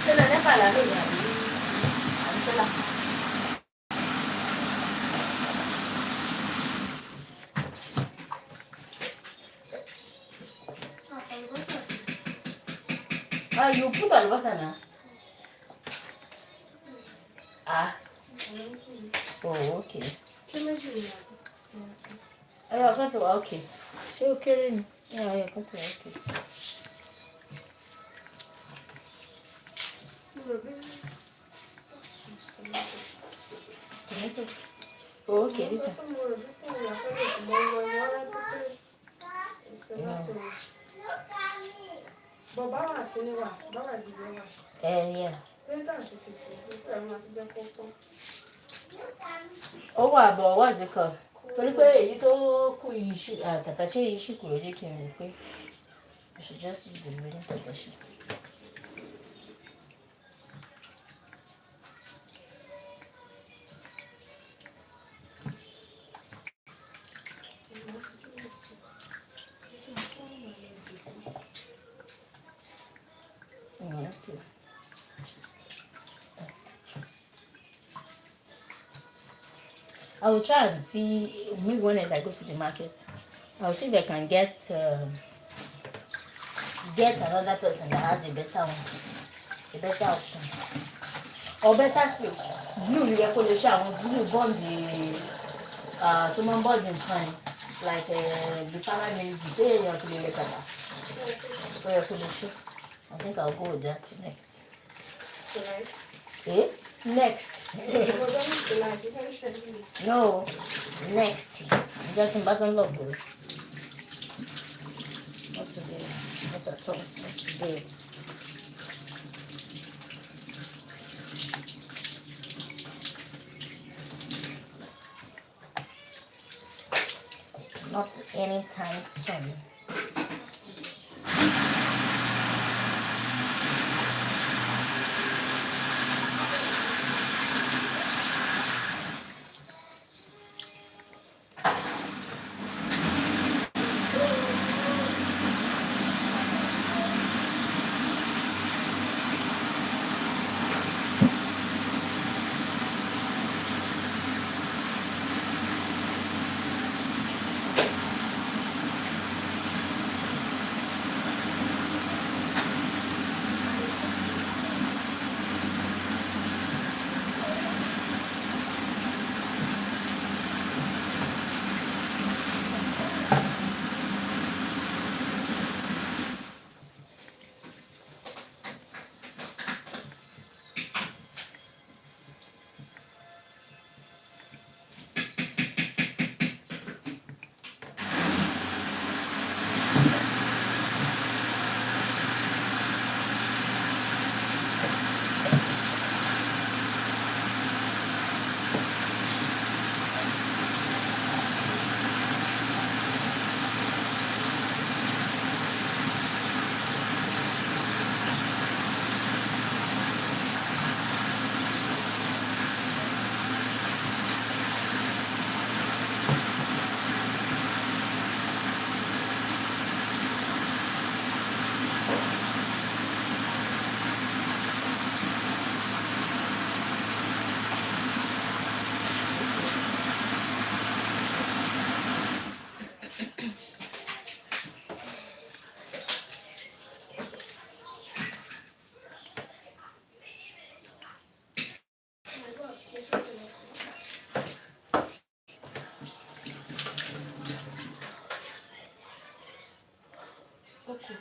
So the never la me I'm so la. You put alibasa na. Oh, okay. I got to okay. Ṣé o kéré ni? Yeah, I got to okay. Tomato. Oh, okay, this one. Yeah. Ó wà bọ̀ what's it called? Torí pé èyí tó kù yìí tàtàṣé yìí ṣì kúrò jẹ́ kí n rò pé I should just use the remaining tàtàṣé. Okay. I will try and see maybe when I go to the market. I'll see if I can get another person that has a better one, a better option, or better still, glue. You get glue bond the someone bond in time like the family they are to the better. So I think I'll go with that next. Tonight. Eh? Next. Tonight. You can share me. No, next. I'm getting button love, bro. Not today. Not at all. Not today. Not anytime soon. Okay.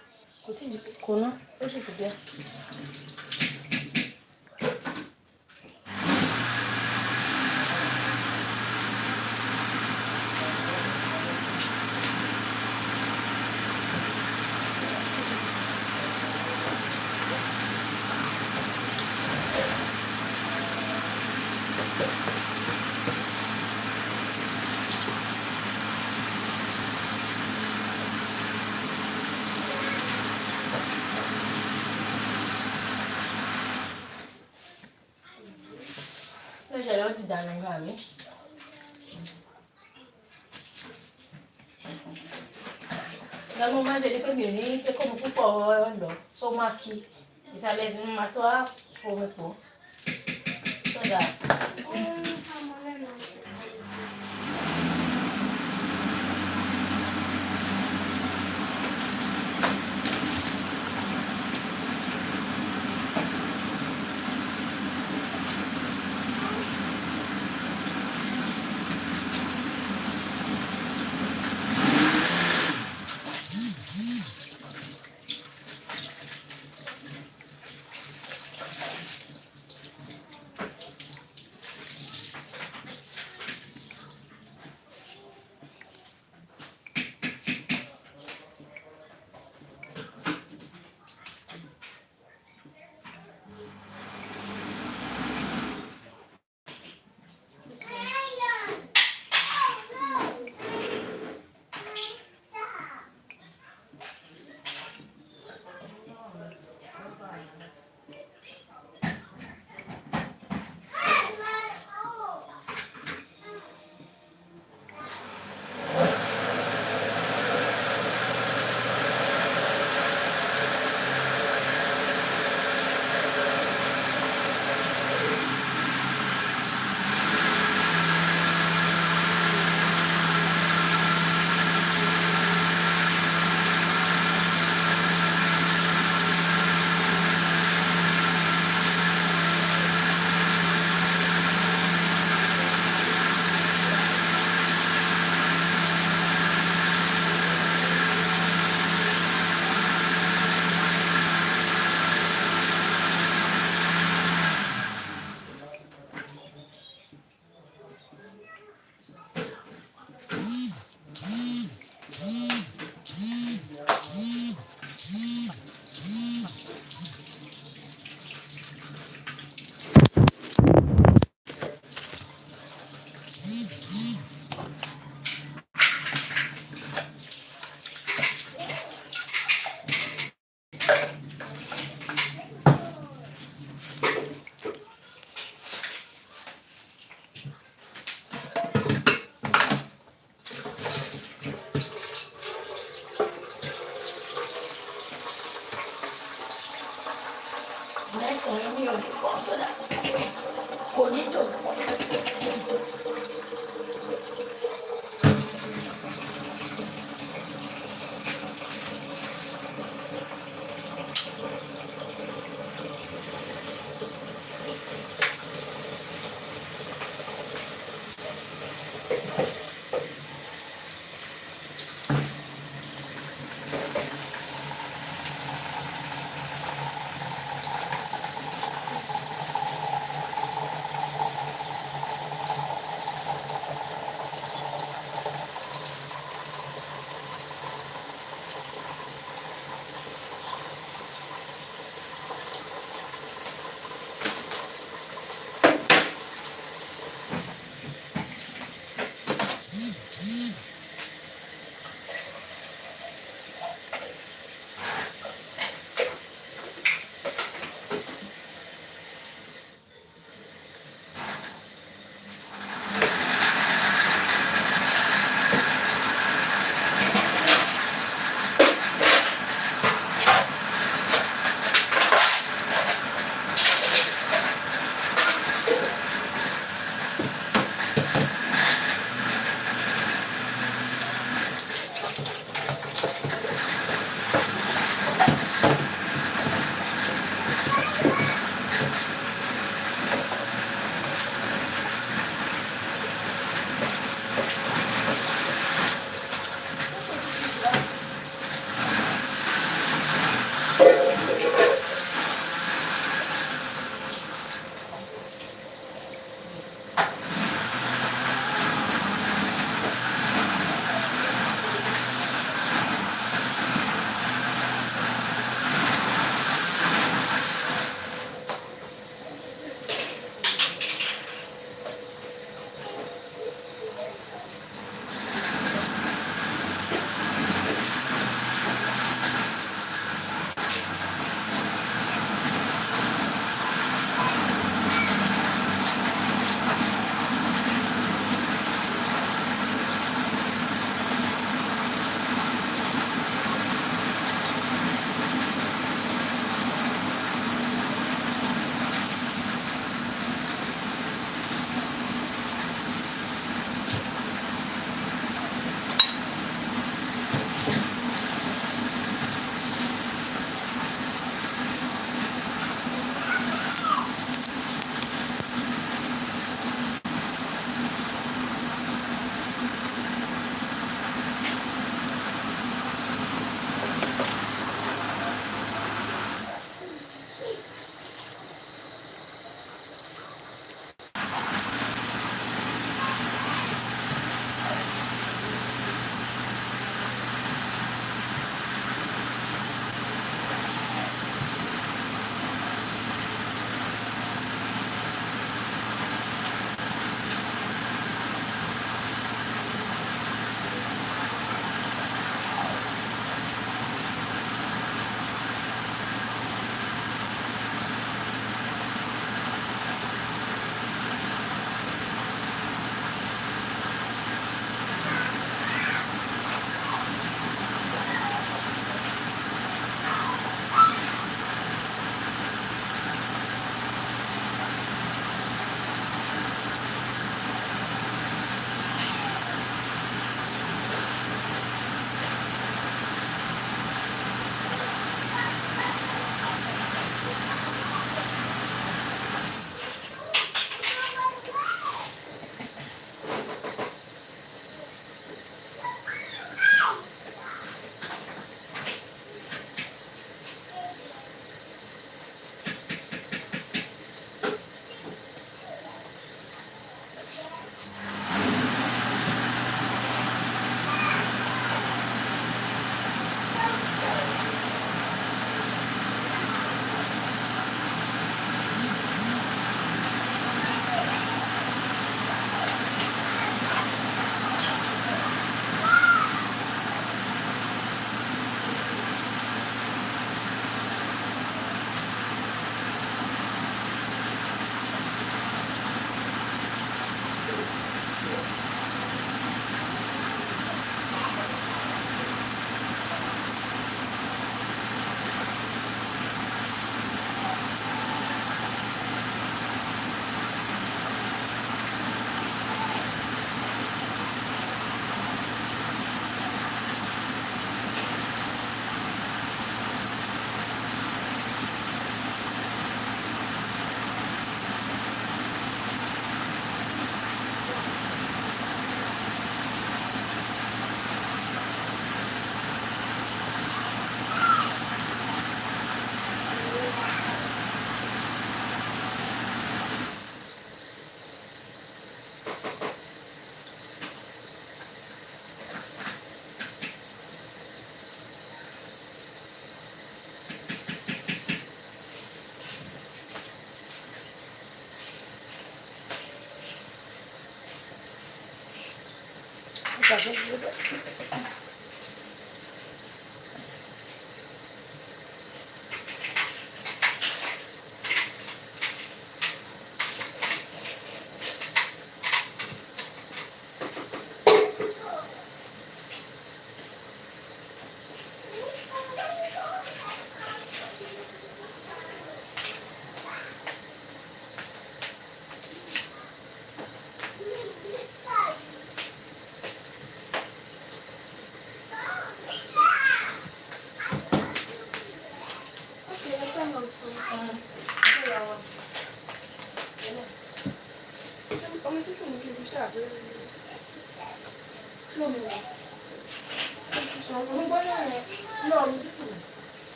Kona, what's it again? Ṣẹlẹ̀ ó ti dànù ìgbà mi. Ìgbà mo máa ń ṣe ni pé mi ò ní ṣe kó mu púpọ̀ lọ tó máa kí ìsàlẹ̀ tí mo máa tó á fomi pò sódà.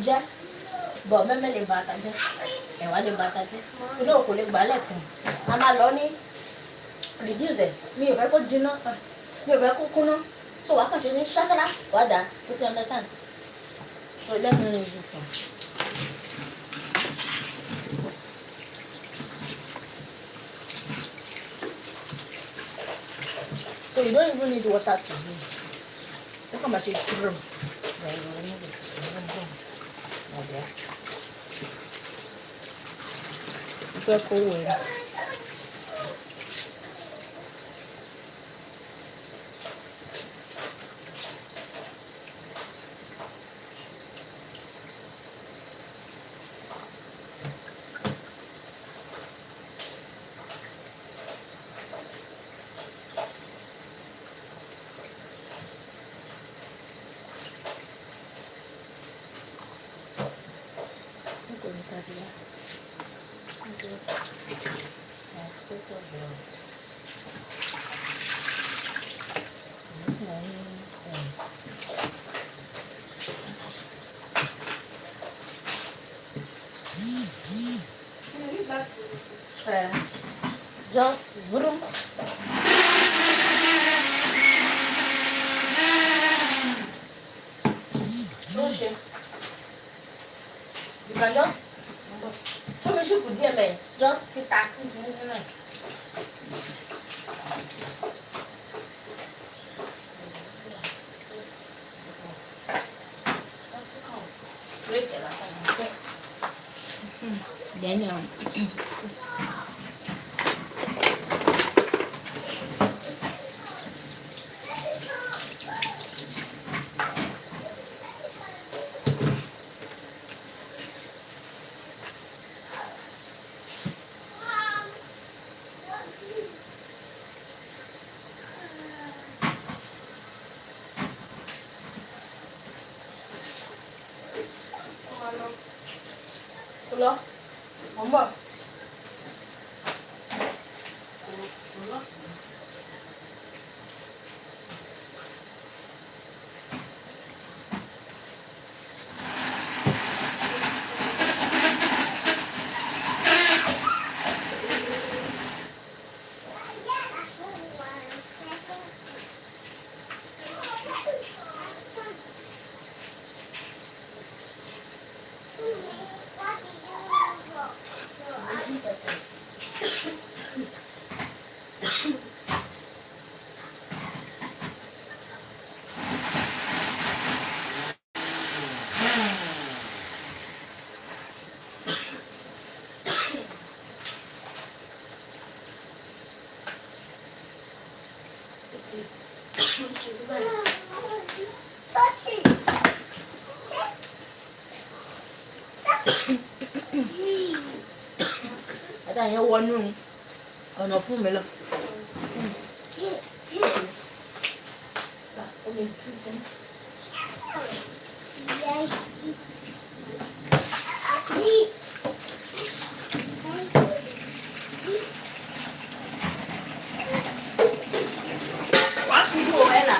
jẹ́ bọ̀ mẹ́mẹ́ lè ba ata jẹ́ ẹ̀wà lè ba ata jẹ́ inú òkú lè gbà lẹ́kùn a máa lọ ní reduce ẹ̀ mi ò fẹ́ kó jiná mi ò fẹ́ kó kúná so wàá kàn ṣe ní ṣákàrà wàá dà ó ti understand so let me rinse this one. So you don't even need water to heat. Look how much it's room. Then you remove it. Like that. It's a cool way. Just vroom. Don't shake. You can just show me should put DM. Just tip that into it. Then this. Hello? Mama. Ada yẹn wọnú ọ̀nà fún mi lọ. Omi títí. Wá sí ibò ẹ̀ là.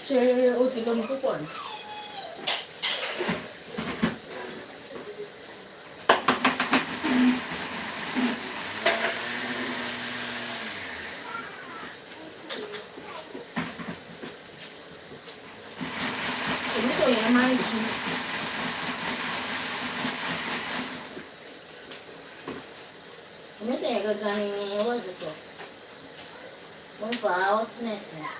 Ṣé ó ti lómi púpọ̀ ni? Tòmítò yẹn máa ń ju. Tòmítò yẹn gangan ni what's it called? Ó ń fa hotness yẹn.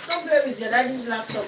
Don't play with your daddy's laptop.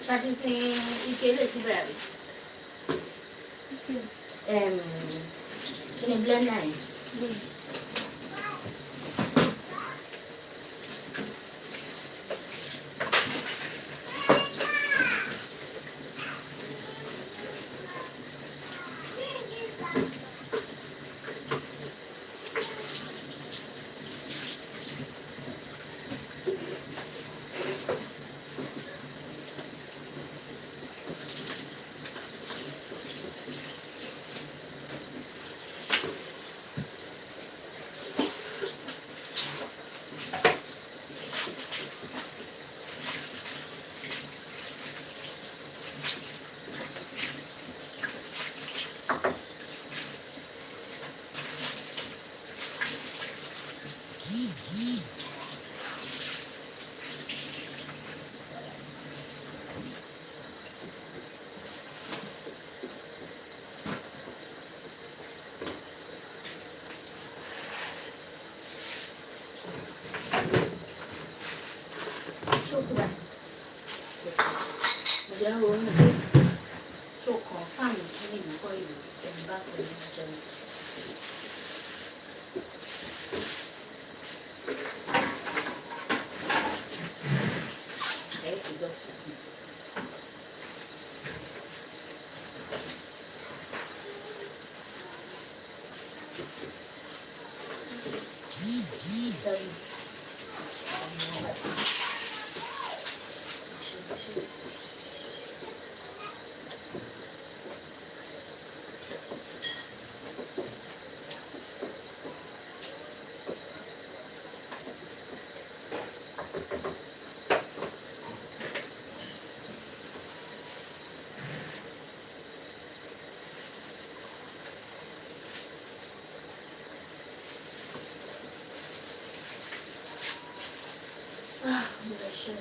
Láti sin ike lè síbẹ̀ àbí? Kí ni blender yẹn? Ṣókùrà. Ǹjẹ́ o ronú pé tó kàn fáàmù kí ni ìkọ́ ìlú ẹni bá pẹ̀lú jẹun? Is up to you. Sorry. Sure.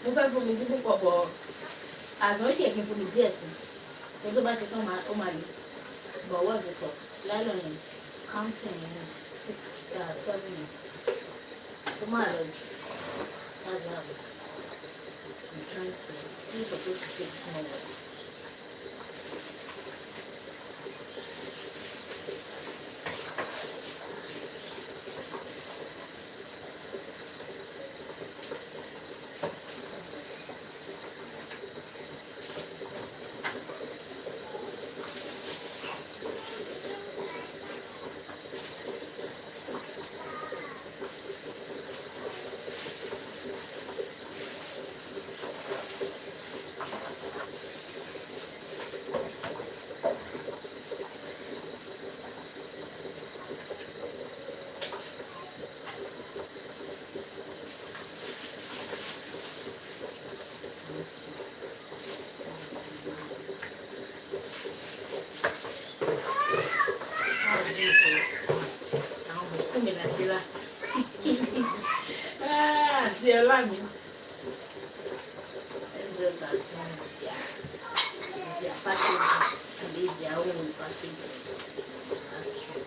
Mo fẹ́ fomi sí púpọ̀ bọ̀ àzọ́ ṣe kí n fomi díẹ̀ sí i tó bá ṣe tán ó máa lè bọ̀ wọ́n ti pọ̀ láìlọ́ yẹn counting ní 6 7 yẹn ó máa lọ jù láti àbọ̀ I'm trying to still supposed to take small water. Àti ọlá mi. Let's just assume it's their package and it's their own package. That's true.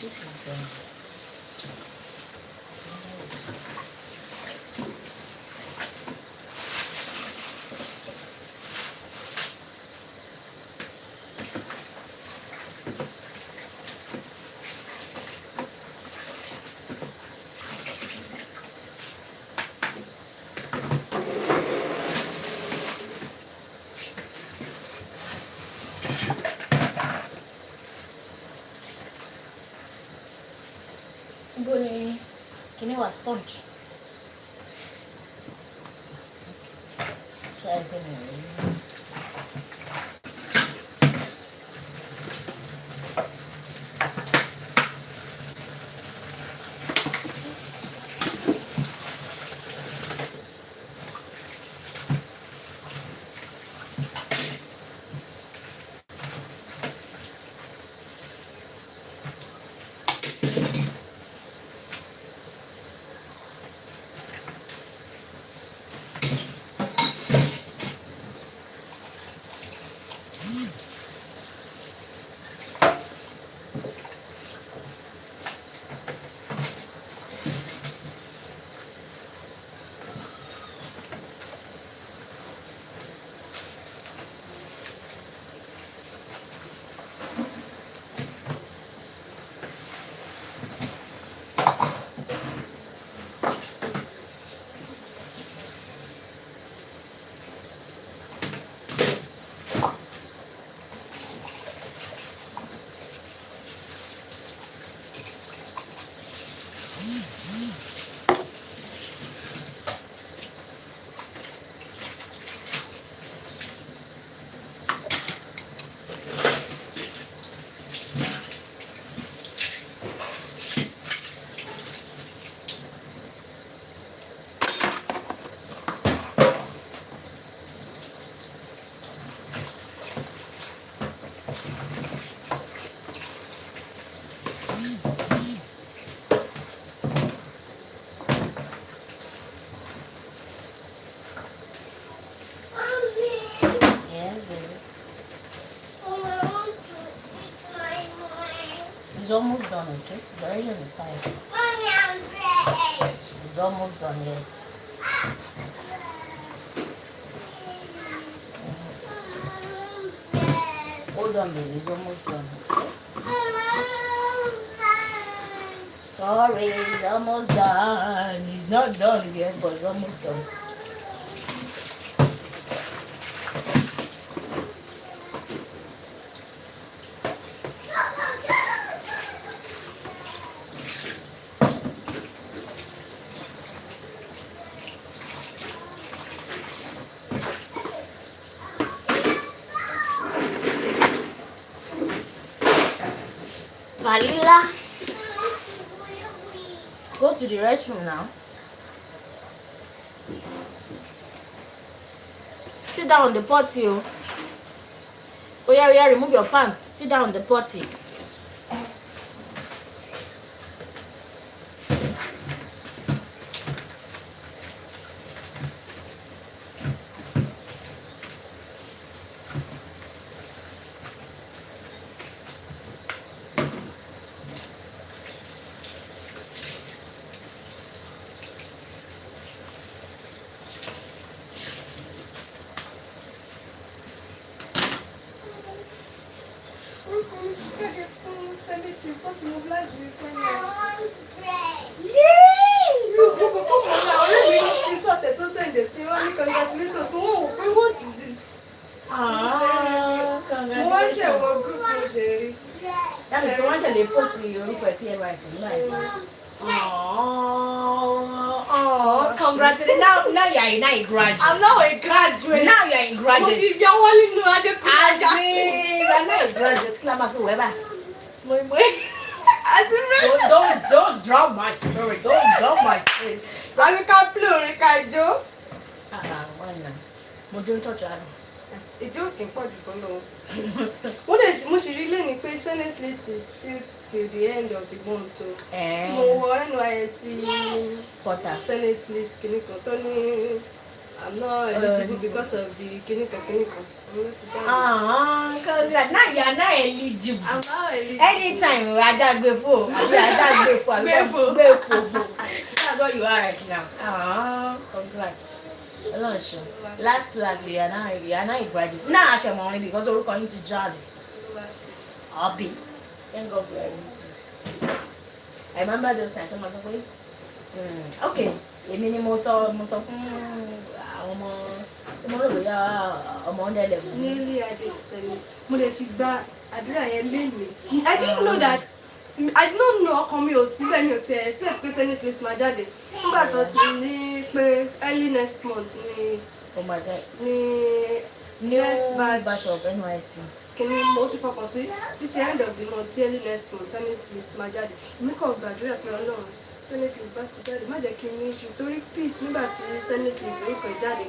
This is Bunny, can you want sponge? Shall I put it? It's almost done, okay? It's already on the fire. It's almost done, yes. Hold on, baby. It's almost done. Sorry, it's almost done. It's not done yet, but it's almost done. Valila, go to the restroom now. Sit down on the potty. Oh yeah, remove your pants. Sit down on the potty. Send it to me, so to mobilize the requirements. Congratulations. What is this? Congratulations. That is the one that they post in your request here, right? Oh, congratulations. Now you're a graduate. I'm not a graduate. Now you're a graduate. What is your wallet? No, I don't you're not a graduate. Clap for whoever. Don't drop my spirit. Don't drop my spirit. I can't play, Ricardo. Why not? But don't touch her. It's joking for the no. What is most really in Senate list is still till the end of the month. So NYSC Potter Senate list can you continue? I'm not eligible because of the clinical. Congrats. Now you are not eligible. I'm not eligible. Anytime I just go for, That's what you are right now. Congrats. Last, you are not a graduate. Now I'm only because we're going to judge. Hobby. Thank God for everything. I remember those times. I was like, okay. Èmi ni mo sọ fún àwọn ọmọ rò bóyá ọmọ ọ̀ndẹ̀ level. Nearly I did say mo lè ṣì gba àdúrà yẹn léèlé. I didn't know that. I did not know ọkàn mi ò síbẹ̀ mi ò tiẹ̀ expect pé senate list máa jáde. Nígbà tó ti ní pé early next month ni next batch of NYSC. Kìnní mo ti fọkàn sí títí end of the month tí early next month senate list máa jáde. Èmi kàn gbàdúrà pé Ọlọ́run senate list bá ti jáde má jẹ́ kí n ní iṣu torí peace nígbà tí senate list orúkọ ẹ̀ jáde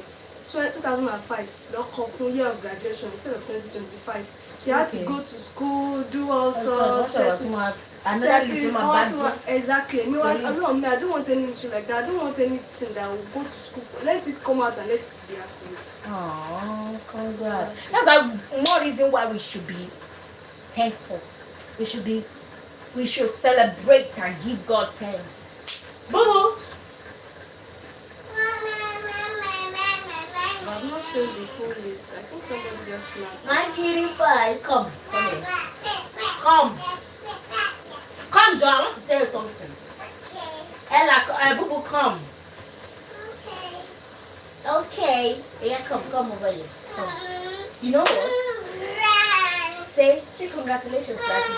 2005 lọ́kọ̀ fún year of graduation instead of 2025. She had to go to school, do all sorts. Exactly. Me was alone. I don't want any issue like that. I don't want anything that will go to school for. Let it come out and let it be accurate. Oh, congrats. That's more reason why we should be thankful. We should celebrate and give God thanks. Boo-boo. I've not seen the full list. I think somebody just laughed. My kitty pie, come here. Come, Joe. I want to tell you something. Ella, Boo-boo, come. Okay. Yeah, come over here. Come. You know what? Say congratulations, Daddy.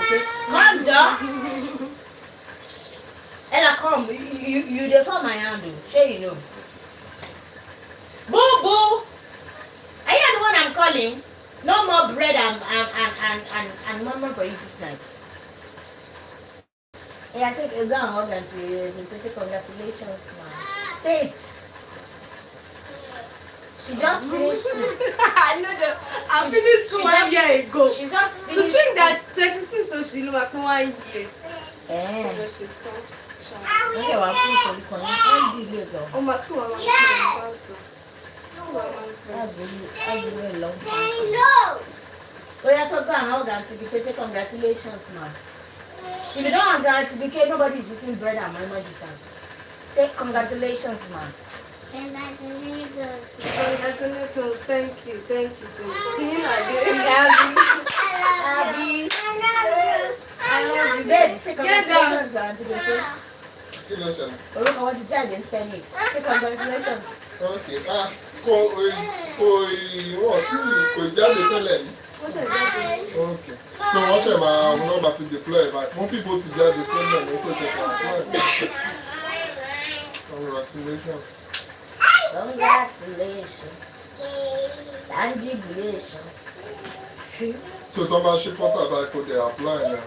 Come, Joe. Ella, come. You defer my hand. Sure you know. Boo boo! Are you the one I'm calling? No more bread and mama for you this night. Yeah, I said you go and hug and say congratulations, man. Say it. She just finished school. I know that. I finished school 1 year ago. She just To finished. think that 26 so she look like 1 year. Eh. Okay, well, please, you Oh, my school, I'm That's really a long say time. no. Oh, yeah, so go and hug and say congratulations, man. If you don't hug and nobody is eating bread and my distance. Say congratulations, man. Congratulations. Congratulations. Thank you so much. Tina, Abby. I love you, babe. Say congratulations, Auntie Beke. Orúkọ wọn ti jáde ní Senate. Say congratulations. Okay. Kò jáde tẹ́lẹ̀ ni. Okay. So wọ́n ṣẹ̀ máa wọn náà máa fi deploy back. Wọ́n fi bó ti jáde tẹ́lẹ̀ ní pé kò apply. Congratulations. Congratulations. Congratulations. So tó máa ṣe fọ́tà báyìí kò dé apply náà.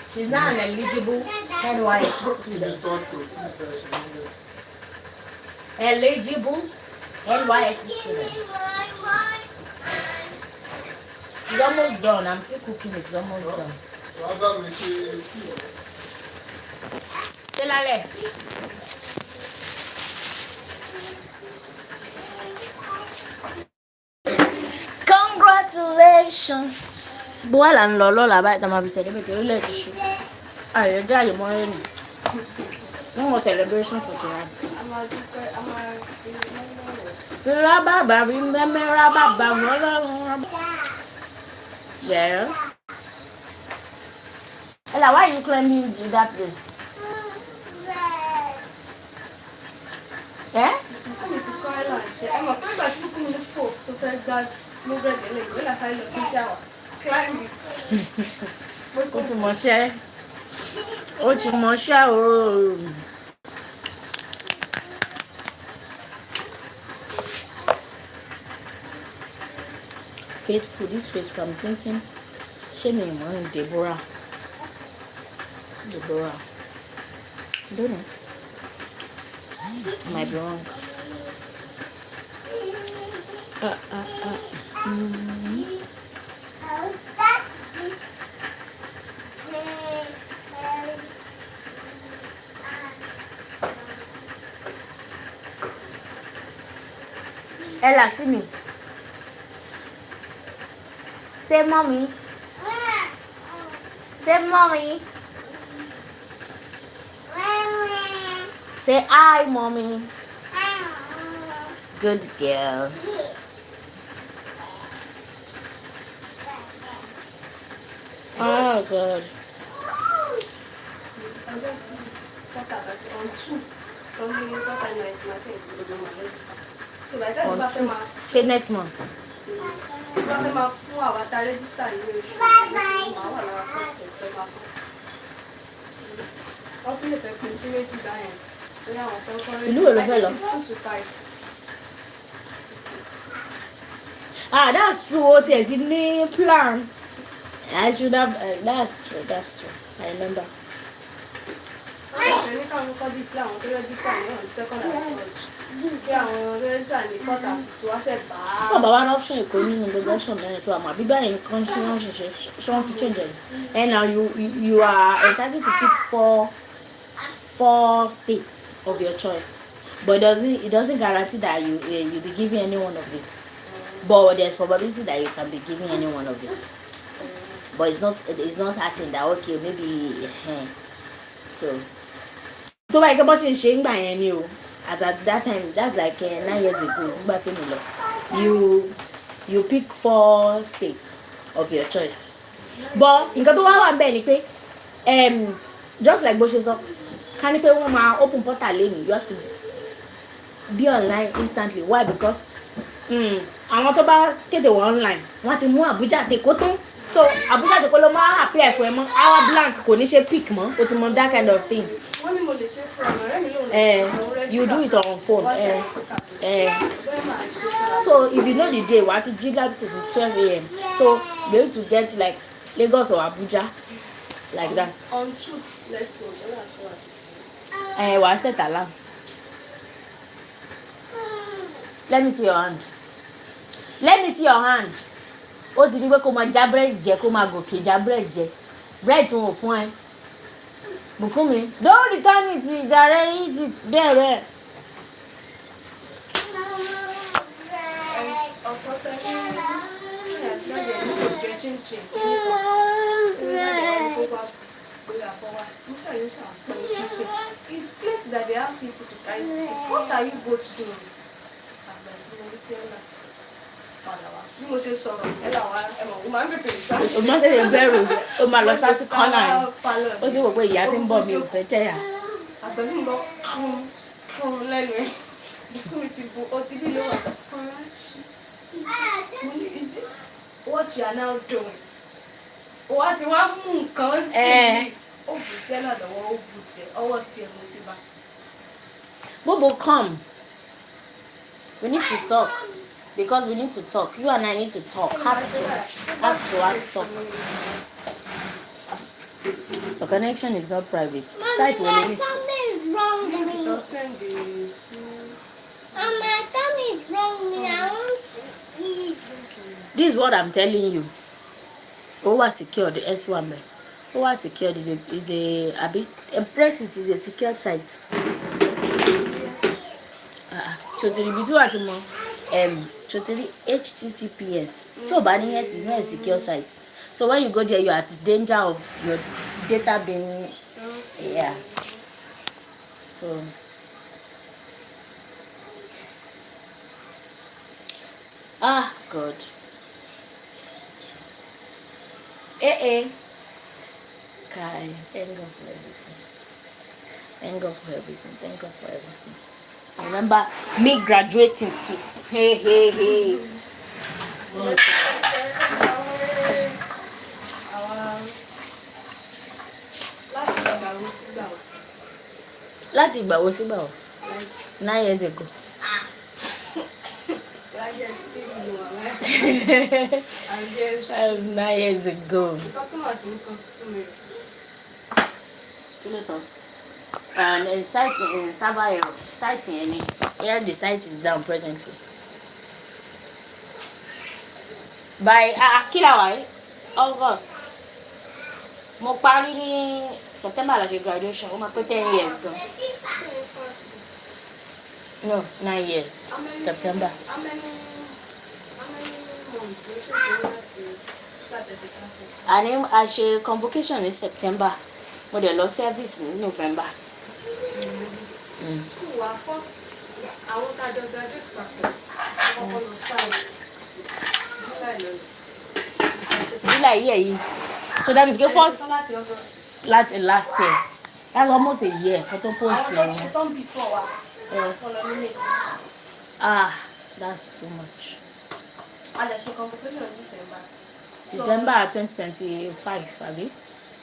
She's not an eligible NYSC student. Eligible NYSC student. It's almost done. I'm still cooking it. It's almost done. Shelale. Congratulations. Boil and lolo la ba ta ma bi celebrate o le ti su. Ayo jaye mo re ni. No more celebration for tonight. Yeah. Ella, why are you climbing that place? Eh? Ó ti mọṣẹ́. Ó ti mọṣẹ́ o. Faithful, this faithful, I'm thinking, shame me, man, Deborah. I don't know. I might be wrong. I'll start this. Ella, see me. Say mommy. Say mommy. Say hi, mommy. Good girl. Oh God. ọjọ́ tí pọ́tà bá ṣe on 2 tó ní pọ́tà inú ẹ̀sìn máa ṣe ìgbòho máa lọ́jọ́ sá. tó bá ìtẹ́jú bá fẹ́ máa Say next month. bá fẹ́ máa fún àwa tá rẹ́gísítà ilé oṣù máa wà lára fọ́ọ̀sì ẹ̀fẹ́ máa fún. wọ́n tún lè fẹ́ pín sí méjì báyẹn bóyá àwọn fẹ́ kọ́ Ìlú wo ló fẹ́ lọ? 2 to 5. Ah, that's true. What is the plan? I should have. That's true. That's true. I remember. ọ̀sẹ̀ ní káwọn kọ́ bí pé àwọn tó rẹ́gísítà ní ọ̀n second and third bí àwọn rẹ́gísítà ní fourth and fifth wá fẹ́ bá a. Bàbá wa ní option èkó nínú gbogbo option mẹ́rin tó wà mà bíbá yẹn kan ṣé wọ́n ṣe wọ́n ti change it. And now you are entitled to pick four states of your choice, but it doesn't guarantee that you'll be giving any one of it. But there's probability that you can be giving any one of it. But it's not certain that okay maybe so. Tó bá yẹ kí bọ́ ṣe ń ṣe ń gbà yẹn ni o as at that time that's like 9 years ago nígbà tí mi lọ you pick 4 states of your choice but nǹkan tó wá wà bẹ́ẹ̀ ni pé just like bó ṣe sọ ká ní pé wọ́n máa open portal lẹ́nu you have to be online instantly why because àwọn tó bá kéde wọ online wọ́n ti mú Abuja Tèkó tán so Abuja Tèkó ló máa apply fún ẹ mọ́ hour blank kò ní ṣe pick mọ́ o ti mọ that kind of thing. wọ́n ní mo lè ṣe fún ọ̀rọ̀ rẹ̀ mi lónìí. You do it on phone. So if you know the day, what to jig like to the 12 a.m. So be able to get like Lagos or Abuja, like that. On 2 let's go. What set alarm? Let me see your hand. Let me see your hand. Ó ti rí pé kó máa já bread jẹ kó máa gòkè já bread jẹ. Bread tí wọ́n fún ẹ. Bùkúnmi, don't return it jàre eat it bẹ́ẹ̀. It's plates that they ask people to carry to people. What are you both doing? Bí mo ṣe sọ̀rọ̀ ẹ làwọn ẹ̀mọ̀ o máa ń bèbè ìsá. O máa ń tẹ̀lé bẹ́ẹ̀rù o máa lọ sá sí kọ́nà ẹ̀ ó ti wò pé ìyá ti ń bọ̀ mi ò fẹ́ tẹ̀yà. Àgbẹ̀lú ń bọ̀ fún lẹ́nu ẹ̀ kí mi ti bu ọtí bí ló wà. Is this what you are now doing? Wọ́n ti wá mú nǹkan sí i. Ó bù sẹ́nà lọ́wọ́ ó bù tiẹ̀ ọwọ́ tiẹ̀ mo ti bá. Bobo, come. We need to talk. Because we need to talk. You and I need to talk. Have to talk. The connection is not private. Site will My leave. tummy is wrong with me. My tummy is wrong with me. I want to eat. This is what I'm telling you. Over secured the S1. Over secured is a press it is a secure site. Chotiri bitu atimo. Chotiri HTTPS. Chobani yes is not a secure site. So when you go there, you are at danger of your data being So God. Kai, thank God for everything. Thank God for everything. Thank God for everything. I remember me graduating too. Hey. Láti ìgbà wo sígbà wo? 9 years ago. That was 9 years ago. And in site in Savayo, site in where the site is down presently. By Akilawai, August. Mo parí ní September la ṣe graduation. Ó máa pé 10 years gan. No, 9 years. How many September. How many months ló ṣe ṣe láti láti ṣe káfíń? A ṣe convocation ní September. Mo dẹ̀ lọ service ní November. School wa first àwọn tá a jọ graduate papọ̀ ọkọ̀ lọ sáà July lọ. July yìí. So that means go first Láti August. last year. That's almost a year. Photo post. Àwọn tó ṣe tán before wa. Yeah. Ọlọ nílé. That's too much. A lè ṣe convocation in December. December 2025, abi?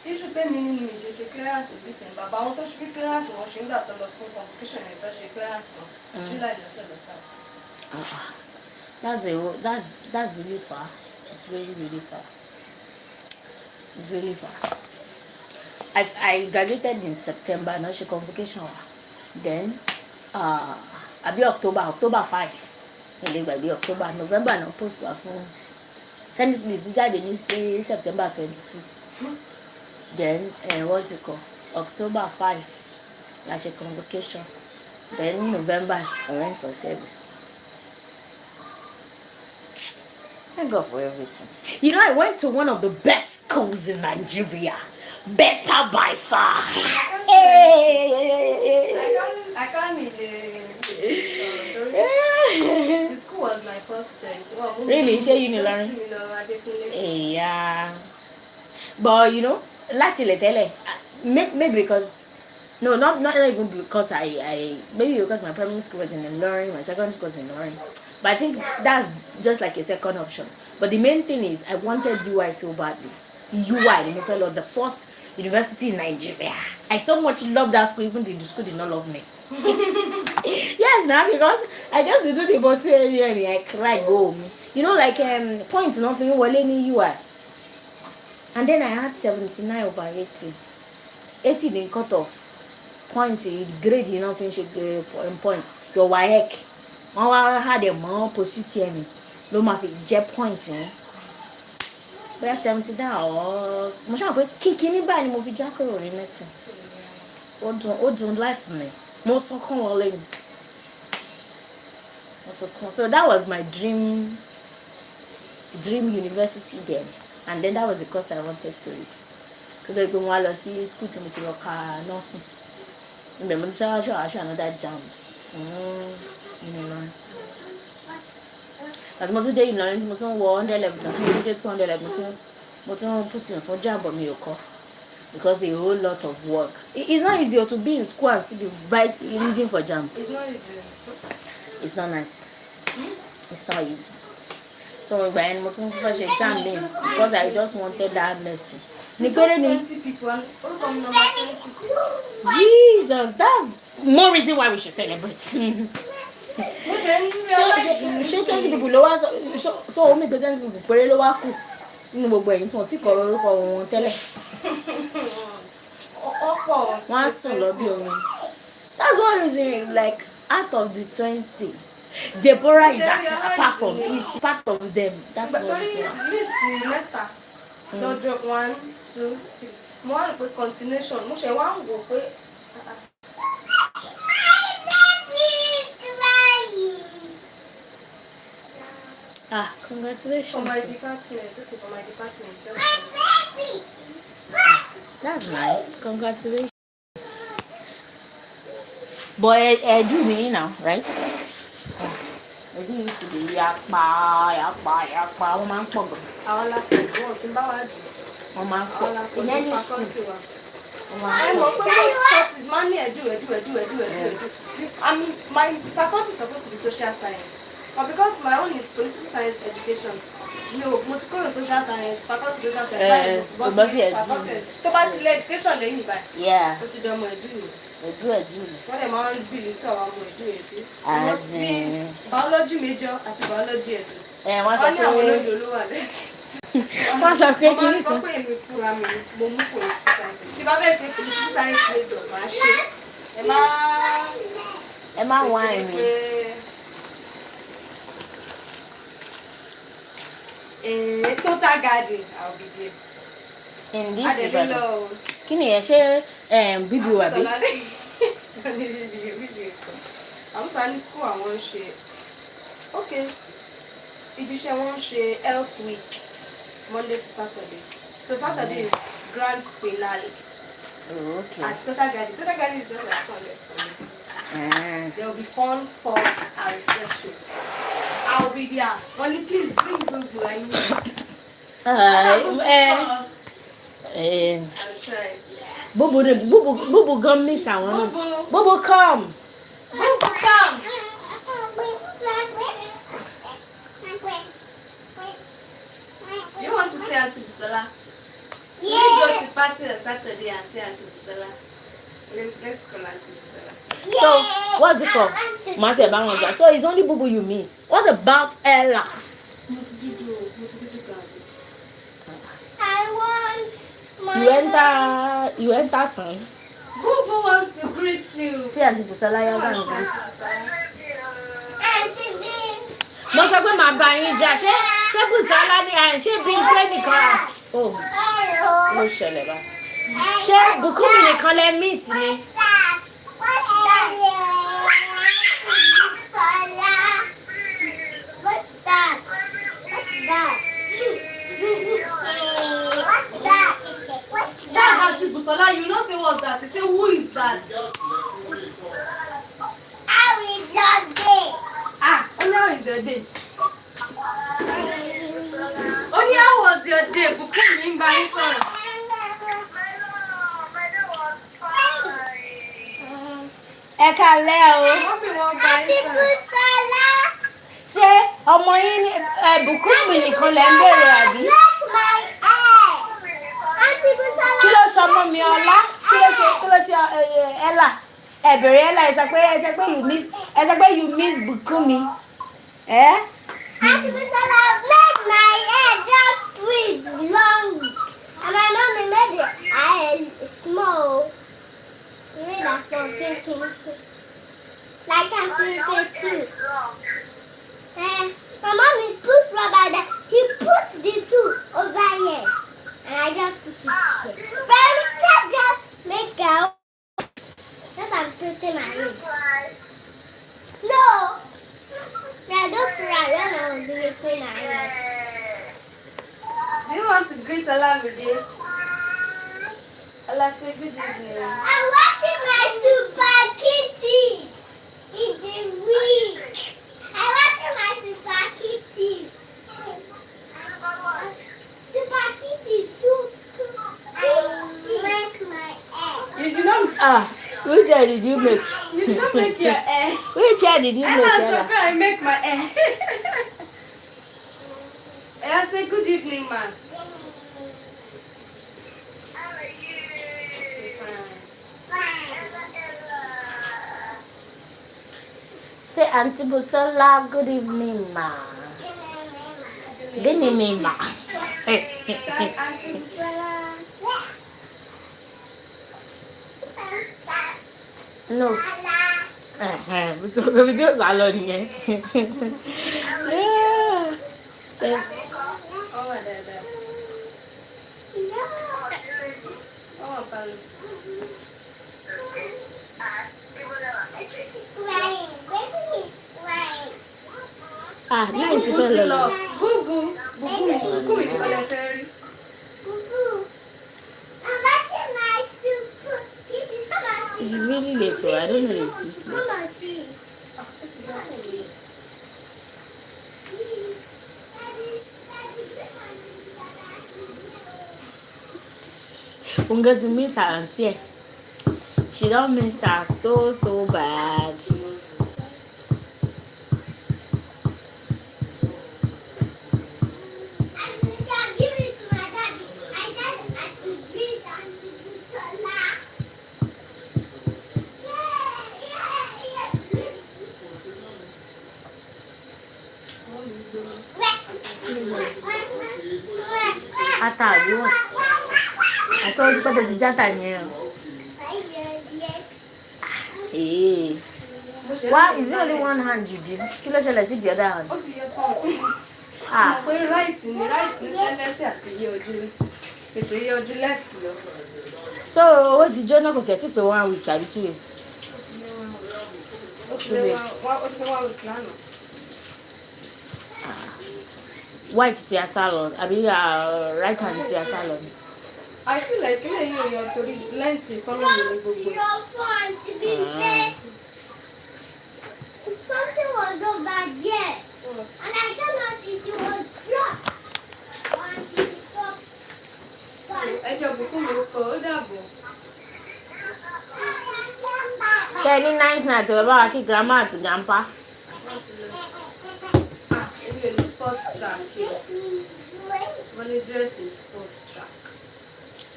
Issue tèmi ní mi ṣe ṣe clearance in December. Bàbá àwọn tó ṣe clearance wọn ṣe ń gbà tó lọ fún convocation yẹn tó ṣe clearance wọn. July lọ ṣẹlẹ̀ sáà. That's really far. It's really far. It's really far. I graduated in September, not she convocation. Then I'll be October 5. I'll be October, November no post for send it list jáde ní say September 22. Then what's it called? October 5. Like a convocation. Then November I went for service. Thank God for everything. You know, I went to one of the best schools in Nigeria. Better by far. I can't really. The school was my first choice. Well, Really? Ṣé Unilorin? Yeah. But you know, láti ilẹ̀ tẹ́lẹ̀, maybe because no, not even because I maybe because my primary school was in Ilorin, my secondary school was in Ilorin. But I think that's just like a second option. But the main thing is I wanted UI so badly. UI, the first university in Nigeria. I so much love that school, even the school did not love me. Yes, now because I just to do the bossy area and I cry go. You know, like points nothing wale ni UI. And then I had 79 over 80. 80 didn't cut off. Point grade you know finish point. Your WAEC. I had a more position. Ló máa fi jẹ́ point yẹn. Bóyá 79 hours. Mo ṣáà pé kínkínní báyìí ni mo fi já kúrò ní medicine. Ó dùn life mi. Mo sunkún wọlé ni. So that was my dream university then. And then that was the course I wanted to read. Because I went to school to meet nursing. Remember, I should another jam. As much as they learn, mo tún wọ 100 level, mo tún 200 level, mo tún put in for jam, but mi ò kọ́. Because a whole lot of work. It's not easier to be in school and to be reading for jam. It's not easy. It's not nice. It's not easy. So when mo tún fẹ́ ṣe jam then because I just wanted that mercy. It's just 20 people and all come number 20. Jesus, that's more reason why we should celebrate. Ṣé 20 people ló wá so omi pé 20 people péré ló wá kù nínú gbogbo ẹ̀yìn tí wọ́n ti kọ orúkọ wọn tẹ́lẹ̀. Wọ́n á sùn lọ bí omi. That's one reason like out of the 20. Deborah is apart from is part of them. That's what I'm saying. List mẹ́ta. Don't drop 1, 2, 3. Mo wá rò pé continuation. Mo ṣe wá ń wò pé. Congratulations. For my department. Okay, for my department. That's nice. Congratulations. But Edu me now, right? Edu used to be yakpa. Wọ́n máa ń pọ̀ gan. Àwọn alákọ̀ọ́ wọn kì í bá wa jù. Wọ́n máa ń pọ̀. Àwọn In alákọ̀ọ́ any ní school. faculty wa. Wọ́n máa ń I pọ̀. know, but most courses, man, edu. I mean, my faculty is supposed to be social science. But because my own is political science education, no, multiple social science, faculty social science, faculty. So, but education, they need Yeah. What you do, my edu. Edu. What am I building to our edu? As in. Biology major and biology edu. Wọ́n sọ Wọ́n ní àwọn pé olóyè olówó àlẹ́. wọ́n sọ pé kí Wọ́n ni sọ kan. pé èmi fúnra mi mo mú political science. Tí bá fẹ́ ṣe political science major, màá ṣe. Ẹ má wá ẹ̀mí. Total garden, I'll be there. In this Adé Ìbàdàn. lọ. Kí ni ẹ ṣe bíbí wà bí? Sọlá lè. Àwùsá ní school àwọn ń ṣe okay ibi iṣẹ́ wọn ń ṣe health week Monday to Saturday so Saturday is grand finale at Total Garden. Total Garden is just like 200 for me. There will be fun, sports, and refreshment. I will be there. Money, please bring Bubu. I need. I'll try. Bubu come miss àwọn. Bubu come. Bubu come. You want to say Auntie Busola? Should we go to party on Saturday and say Auntie Busola? Let's call Auntie Busola. So what's it called? Mate Bangoja. So it's only Bubu you miss. What about Ella? I want my You enter son. Bubu wants to greet you. See Auntie Busola ya Bangoja. Auntie Bean. Mo sọ pé màá bá yín jà ṣé Busola ni à ń ṣe bí pé nìkan. Oh, Hello. ló ṣẹlẹ̀ bá. Ṣé Bùkúnmi nìkan lẹ miss ni? What's that? Sola. What's that? What's that? What's that? What's That's that? Auntie Busola. You know say what's that? You say who is that? How is your day? Only how is your day? Only how was your day? Bùkúnmi ń bá yín sọ̀rọ̀. Ẹ káalẹ́ o. Mọ́mí wọn bá yín Auntie sọ̀rọ̀. Busola. Ṣé ọmọ yín ní Bùkúnmi nìkan lẹ ń bèrè àbí? Like my hair. Auntie Busola. Kí ló sọ ọmọ mi ọlá? Kí ló ṣe Ella? Ẹ bèrè Ella ẹ sọ pé you miss Bùkúnmi. Auntie Busola made my hair just twist long. And my mommy made the hair small. You made that small kinky. Like Auntie K2. My mommy put rubber there. He put the two over here. And I just put it here. But we can't just make out. Just I'm putting my ring. No. I don't cry when I was making my hair. Do you want to greet Olamide? Ola, say good evening. I'm watching my Super Kitty in the week. I'm watching my Super Kitty. Super Kitty, Super Kitty. Make my hair. You did not. Which hair did you make? You did not make your hair. Which hair did you I make, was so Ella? good. I make my hair. Ella, say good evening, man. Say Auntie Busola, good evening, ma. Good evening, ma. Auntie Busola. No. Baby just alone here. Yeah. Say Oh, Dada. Oh, Palu. Náà ti fẹ́ lọ. Bubu. Bubu ìkọlẹ̀ fẹ́ rí. I'm watching my Super Kitty. It is really late, oh, I don't know if it's this late. Come on, see. I'm going to meet her auntie. She don't miss her so bad. Give it to my daddy. I said I should beat Auntie Busola. Ata àbúrò. Àṣọ ojú pẹ́tẹ́ ti játa yẹn. Why is it only one hand you did? Kí ló ṣẹlẹ̀ sí the other hand? Ó ti yẹ tán. Pé right ní tẹ́lẹ̀tì àti iye ojú rí. Ètò iye ojú left lọ. So owó ti jóná kò tẹ̀ tí pé 1 week àbí 2 weeks. Ó ti 2 weeks. Ó ti pé 1 week lánàá. White ti a salon àbí right hand ti a salon. I feel like ilé yìí yọ torí lẹ́ǹtì kọ́lọ̀ mi ní gbogbo. Your phone to be there. Something was over there. And I cannot see it was blocked. 1, 2, 3, 4, 5. Ẹjọ́ bùkún mi kọ́ ó dàbọ̀. Kẹ́ni nice night ẹ̀ bá wa kí grandma àti grandpa. Èmi ò ní sports track yìí. Wọ́n ní dress is sports track.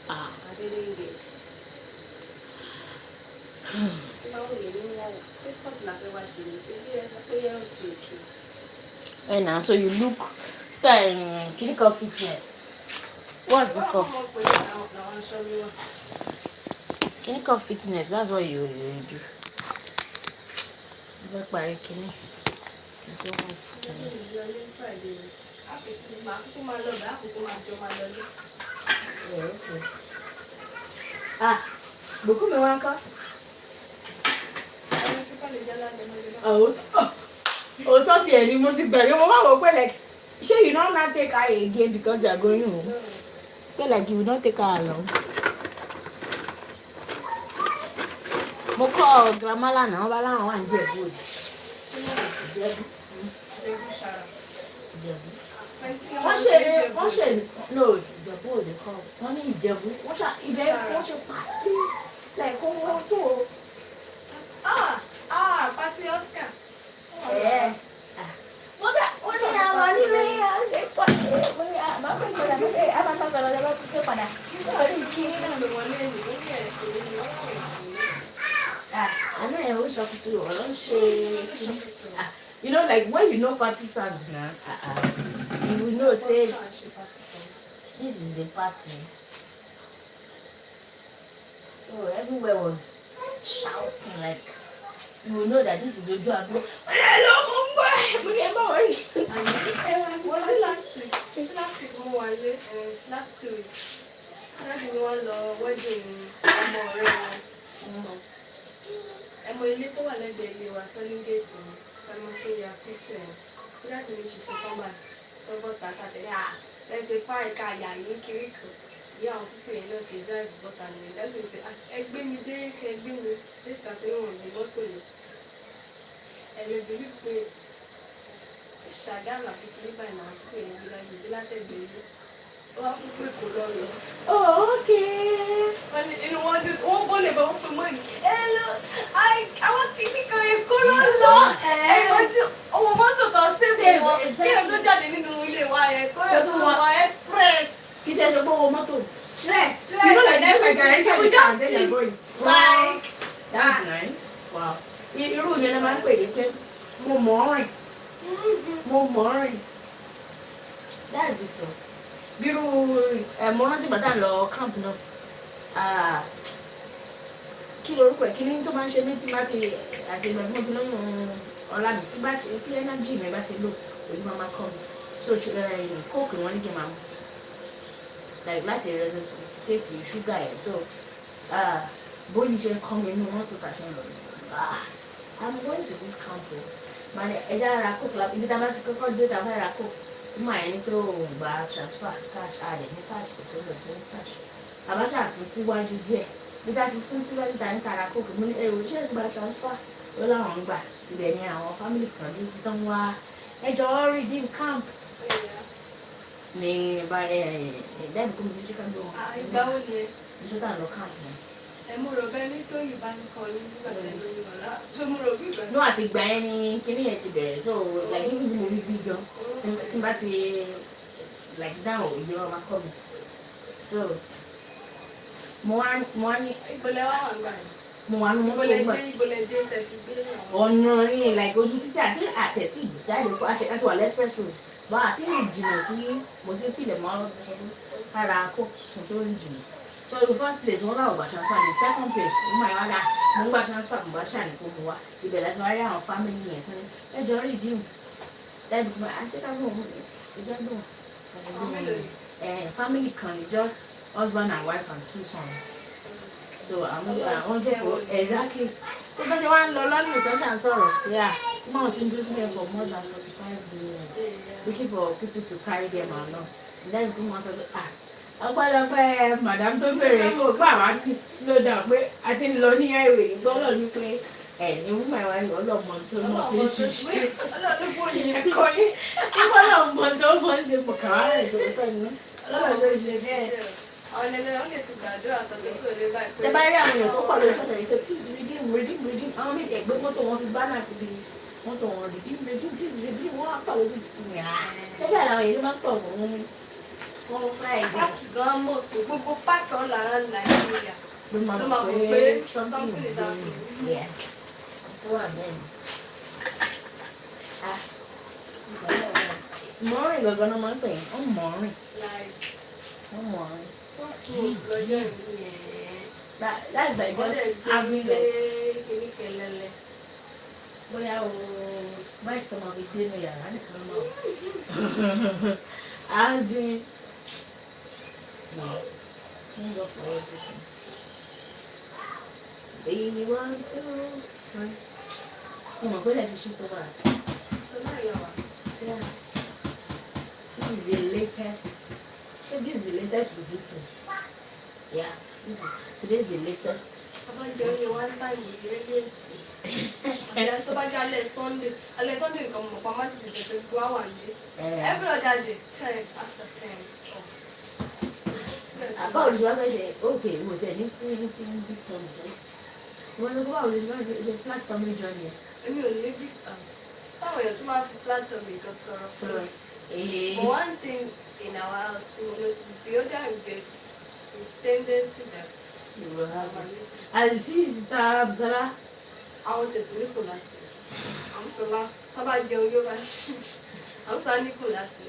I didn't get. Báwo lè ní wọ́n? Ṣé sports la fẹ́ wá ṣe ni? Ṣé bí ẹ sọ pé yẹn ò tù kí? And now, so you look clinical fitness. What's it called? Clinical fitness, that's what you do. Look by Kini. Okay. Ah, buku memang kau. Òótọ́ tiẹ̀ ni mo ti gbẹ̀rẹ̀ mo máa wò pé like ṣé you no na take her again because you are going home pé like you no take her along. Mo kọ́ grandma lánàá wọ́n bá láwọn wà ní Ìjẹ̀bú òdì. Wọ́n ṣe no Ìjẹ̀bú òdì kọ́ wọ́n ní Ìjẹ̀bú wọ́n ṣe ibẹ̀ wọ́n ṣe pàtí like wọ́n tó. Pati Oscar. Wọ́n ní àwọn nílé ṣe pàtí wọ́n ní àbámọ̀ ìgbàlá pé àbámọ̀ sọ̀rọ̀ lọ́wọ́ ti ṣe padà. I know I wish I could do all you know, like when you know party sound now, you will know say this is a party. So everywhere was shouting like you will know that this is Ojo Agbo. Hello, Mumbai. Was it last week? Last week mo wà lé last 2 weeks. Láti ni wọ́n lọ wedding ọmọ ọ̀rẹ́ wọn. Ẹmọ ilé tó wà lẹ́gbẹ̀ẹ́ ilé wa tó ní géètì ni ẹmọ tó ya picture ẹ̀. Láti ní ṣiṣẹ́ fọ́nbà tó bọ́ta kàtẹ́ ẹ ṣe fáì ká yà yín kiri kan. Ìyá àwọn pípé yẹn náà ṣe drive bọ́ta nìyẹn. Lẹ́sìn ṣe ẹgbẹ́ mi dé kẹgbẹ́ mi níta pé wọ́n ní mọ́tò yẹn. Ẹ̀lẹ́bìrì pé Ṣàgámù àfikún báyìí máa ń pè é gbígbé látẹ̀gbẹ́ ilé. Wọ́n á kú pé kò lọ lọ. Oh, okay. Wọ́n ní inú wọn dùn wọ́n bọ́ lè bá wọn pè mọ́ ẹ̀mí. Àwọn kìíní kan èkó ló ń lọ. Ẹ̀yọ́jú ọmọ mọ́tò kan ṣèṣe wọn. Kí ẹ̀ tó jáde nínú ilé wa yẹn kó ẹ̀ tó wọn express. Kí tẹ́ ṣe gbọ́ mọ́tò stress. You know like that like I said we can't say you're going. Like that's nice. Wow. Irú yẹn ló máa ń pè ní pé mo mọ̀ ọ́ rìn. Mo mọ̀ ọ́ rìn. That's it o. Bírú mo rántí bàtà lọ camp náà. Kí lorúkọ ẹ̀ kí ni tó máa ń ṣe ní tí bá ti àti ìgbà tí mo ti lóyún ọ̀la mi tí energy mi bá ti lò òní máa máa kọ́ mi. So kóòkì wọn ní kí n máa mú. Like láti resuscitate sugar ẹ̀ so bóyá ṣe kọ́ mi inú wọn tó kàṣẹ lọ. I'm going to this camp o. Màá ẹja ara coke la ibi tá a bá ti kọ́kọ́ dé tá a fẹ́ ra coke. Mo máa ní pé òun gba transfer cash àdẹ̀ ní cash kò sóbẹ̀ tó ní cash. Àbáṣà sún síwájú díẹ̀. Bí bá ti sún síwájú tá a ní tara coke mo ní èrò ṣé gba transfer ló láwọn ń gbà. Ibẹ̀ ni àwọn family kan dé sí tán wá ẹjọ́ redeem camp. Ní ẹ̀ẹ́dẹ́gbẹ̀rún kò ní Chicago. Ìgbà wo ni Ìjọba lọ camp ni. mo rò bẹ́ẹ̀ ní tó Yorùbá ń kọ ní nígbà tẹ̀ lórí ọ̀la. So mo rò bí ìgbà. No, àti ìgbà yẹn ni kíní yẹn ti bẹ̀rẹ̀ so like even tí mo rí bí gan tí n bá ti like down ìyá ọmọ kọ́ mi so mo wá ní Ìbọ̀lẹ̀ wà wà gbà yẹn. mo wà ní mọ́tò ìgbà Ìbọ̀lẹ̀ dé tẹ̀sí gbé àwọn. ọ̀nà ní like ojú títí àti àtẹ̀tí ìjáde kó àṣẹ láti wà lẹ́spress road bá àti ní ìjìnà tí mo ti fìlẹ̀ mọ́ kára kó kò tó rí jìnà so the first place wọn láwọn gba transfer the second place mo máa wá dá mo ń gba transfer mo bá ṣàní kó mo wá ibẹ̀ láti wá rí àwọn family yẹn fún ẹjọ́ rí dín dájú pé àṣekágbó òun ìjẹ́gbọ̀n family kan just husband and wife and 2 sons so àwọn jẹ́ kó exactly tó bá ṣe wá ń lọ lọ́nà ìtọ́ ṣà ń sọ̀rọ̀ yeah woman ti ń dúró sílẹ̀ for more than 45 minutes looking for people to carry them along and then kí wọ́n sọ pé ọpẹ́lọpẹ́ madam tó bèrè kó bá wa kí slow down pé a ti ń lọ ní highway gbọ́dọ̀ ní pé ẹ̀yin woman wa ni ọlọ́mọ tó náà fi ń ṣiṣẹ́ ọlọ́run fún yẹn kọ́ yín ọlọ́mọ tó mọ̀ ṣe mọ̀ kàwá rẹ̀ tó fẹ́ nu ọlọ́run tó ṣe bẹ́ẹ̀. àwọn ẹlẹ́rọ lè ti gbàdúrà kan tó kò lè báyìí pé. tẹ bá rí àwọn èèyàn tó pọ̀ lójú ọ̀nà yìí pé please redeem redeem redeem àwọn méjì ẹ̀gbẹ́ mọ́tò wọn fi bánà síbi mọ́tò wọn redeem redeem please redeem wọ́n á pọ̀ lójú títì mi rà sẹ́gbẹ́ àwọn èèyàn máa ń pọ̀ wọ́n fúnra ẹ̀gbẹ́. gan mọ́tò gbogbo páàkì ọ̀la nàìjíríà ló máa ló mọ̀ máa mọ̀ pé pé something something is is going happening. yeah tó wà bẹ́ẹ̀ ni. mọ́rin gangan náà máa ń pè é ó mọ́rin like ó mọ́rin. so smooth lọ́jọ́ ìlú yẹn. That's like wọ́n just dẹ̀ gbé having gbé like kìíní kẹlẹ́lẹ́. bóyá o báyìí tó máa fi gbé ní yàrá nìkan náà. As in no thank God for everything. Baby 1 2 3 mo mọ̀ pé láti ṣe tó wà. ọlá ìyá wa. Yeah. This is the latest. So this is the latest we've written. Yeah. Today is the latest. bàbá jẹ́ oye one time with the radio stream. àbí tó bá jẹ́ alẹ́ sunday nǹkan mọ̀ pa má ti tètè pé gbọ́ àwọn àlè. every other day 10 after 10. Àbá olùsọ fẹ́ ṣe òkè mo ṣe ní fún bí tọ́mù tó. Wọ́n ní kó bá olùsọ fẹ́ ṣe flat tummy journey ẹ̀. èmi ò ní bí táwọn èèyàn tún máa fi flat tummy kan sọ̀rọ̀. Sọ̀rọ̀ but one thing in our house too we notice the older you get the tendency that you will have it. And see Sister Busola. àwọn tètè ní kò láti àwọn sọlá tó bá jẹun yóò bá àwọn sọ ní kò láti.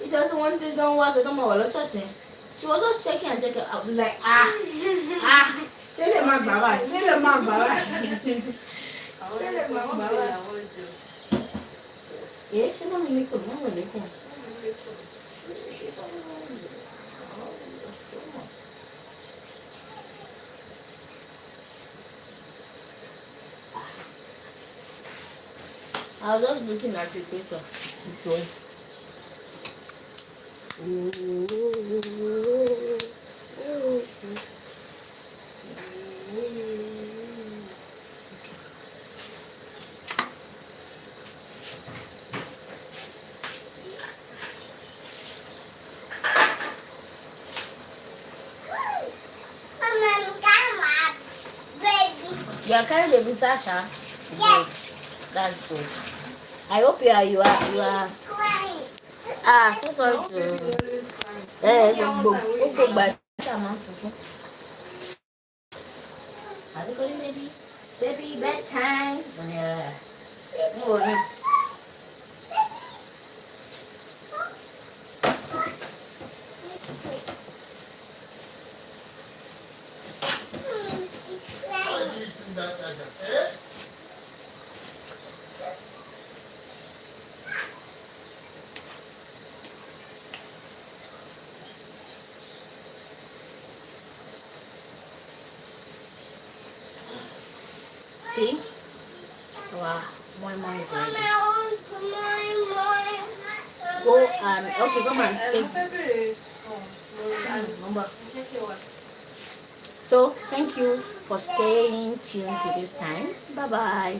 Ìjọ tí wọ́n dé dán wá aṣọ tó máa wọ̀ lọ church yẹn. She was just checking and checking. I was like ṣé lè máa gbà wá? Ṣé lè máa gbà wá? àwọn ilé máa ń bèrè àwọn jọ. Ṣé wọ́n mi ní kò ní wọ́n ní kò? I was just looking at the picture. This one. You are carrying baby Sasha? Yes. That's good. I hope you are so sorry to gbogbo gbàdúrà máa ń sunkún. Àbíkọ́ ní baby bedtime. Mo wò ní. See? Wow, more is ready. Go and okay, come and take number. So thank you for staying tuned to this time. Bye bye.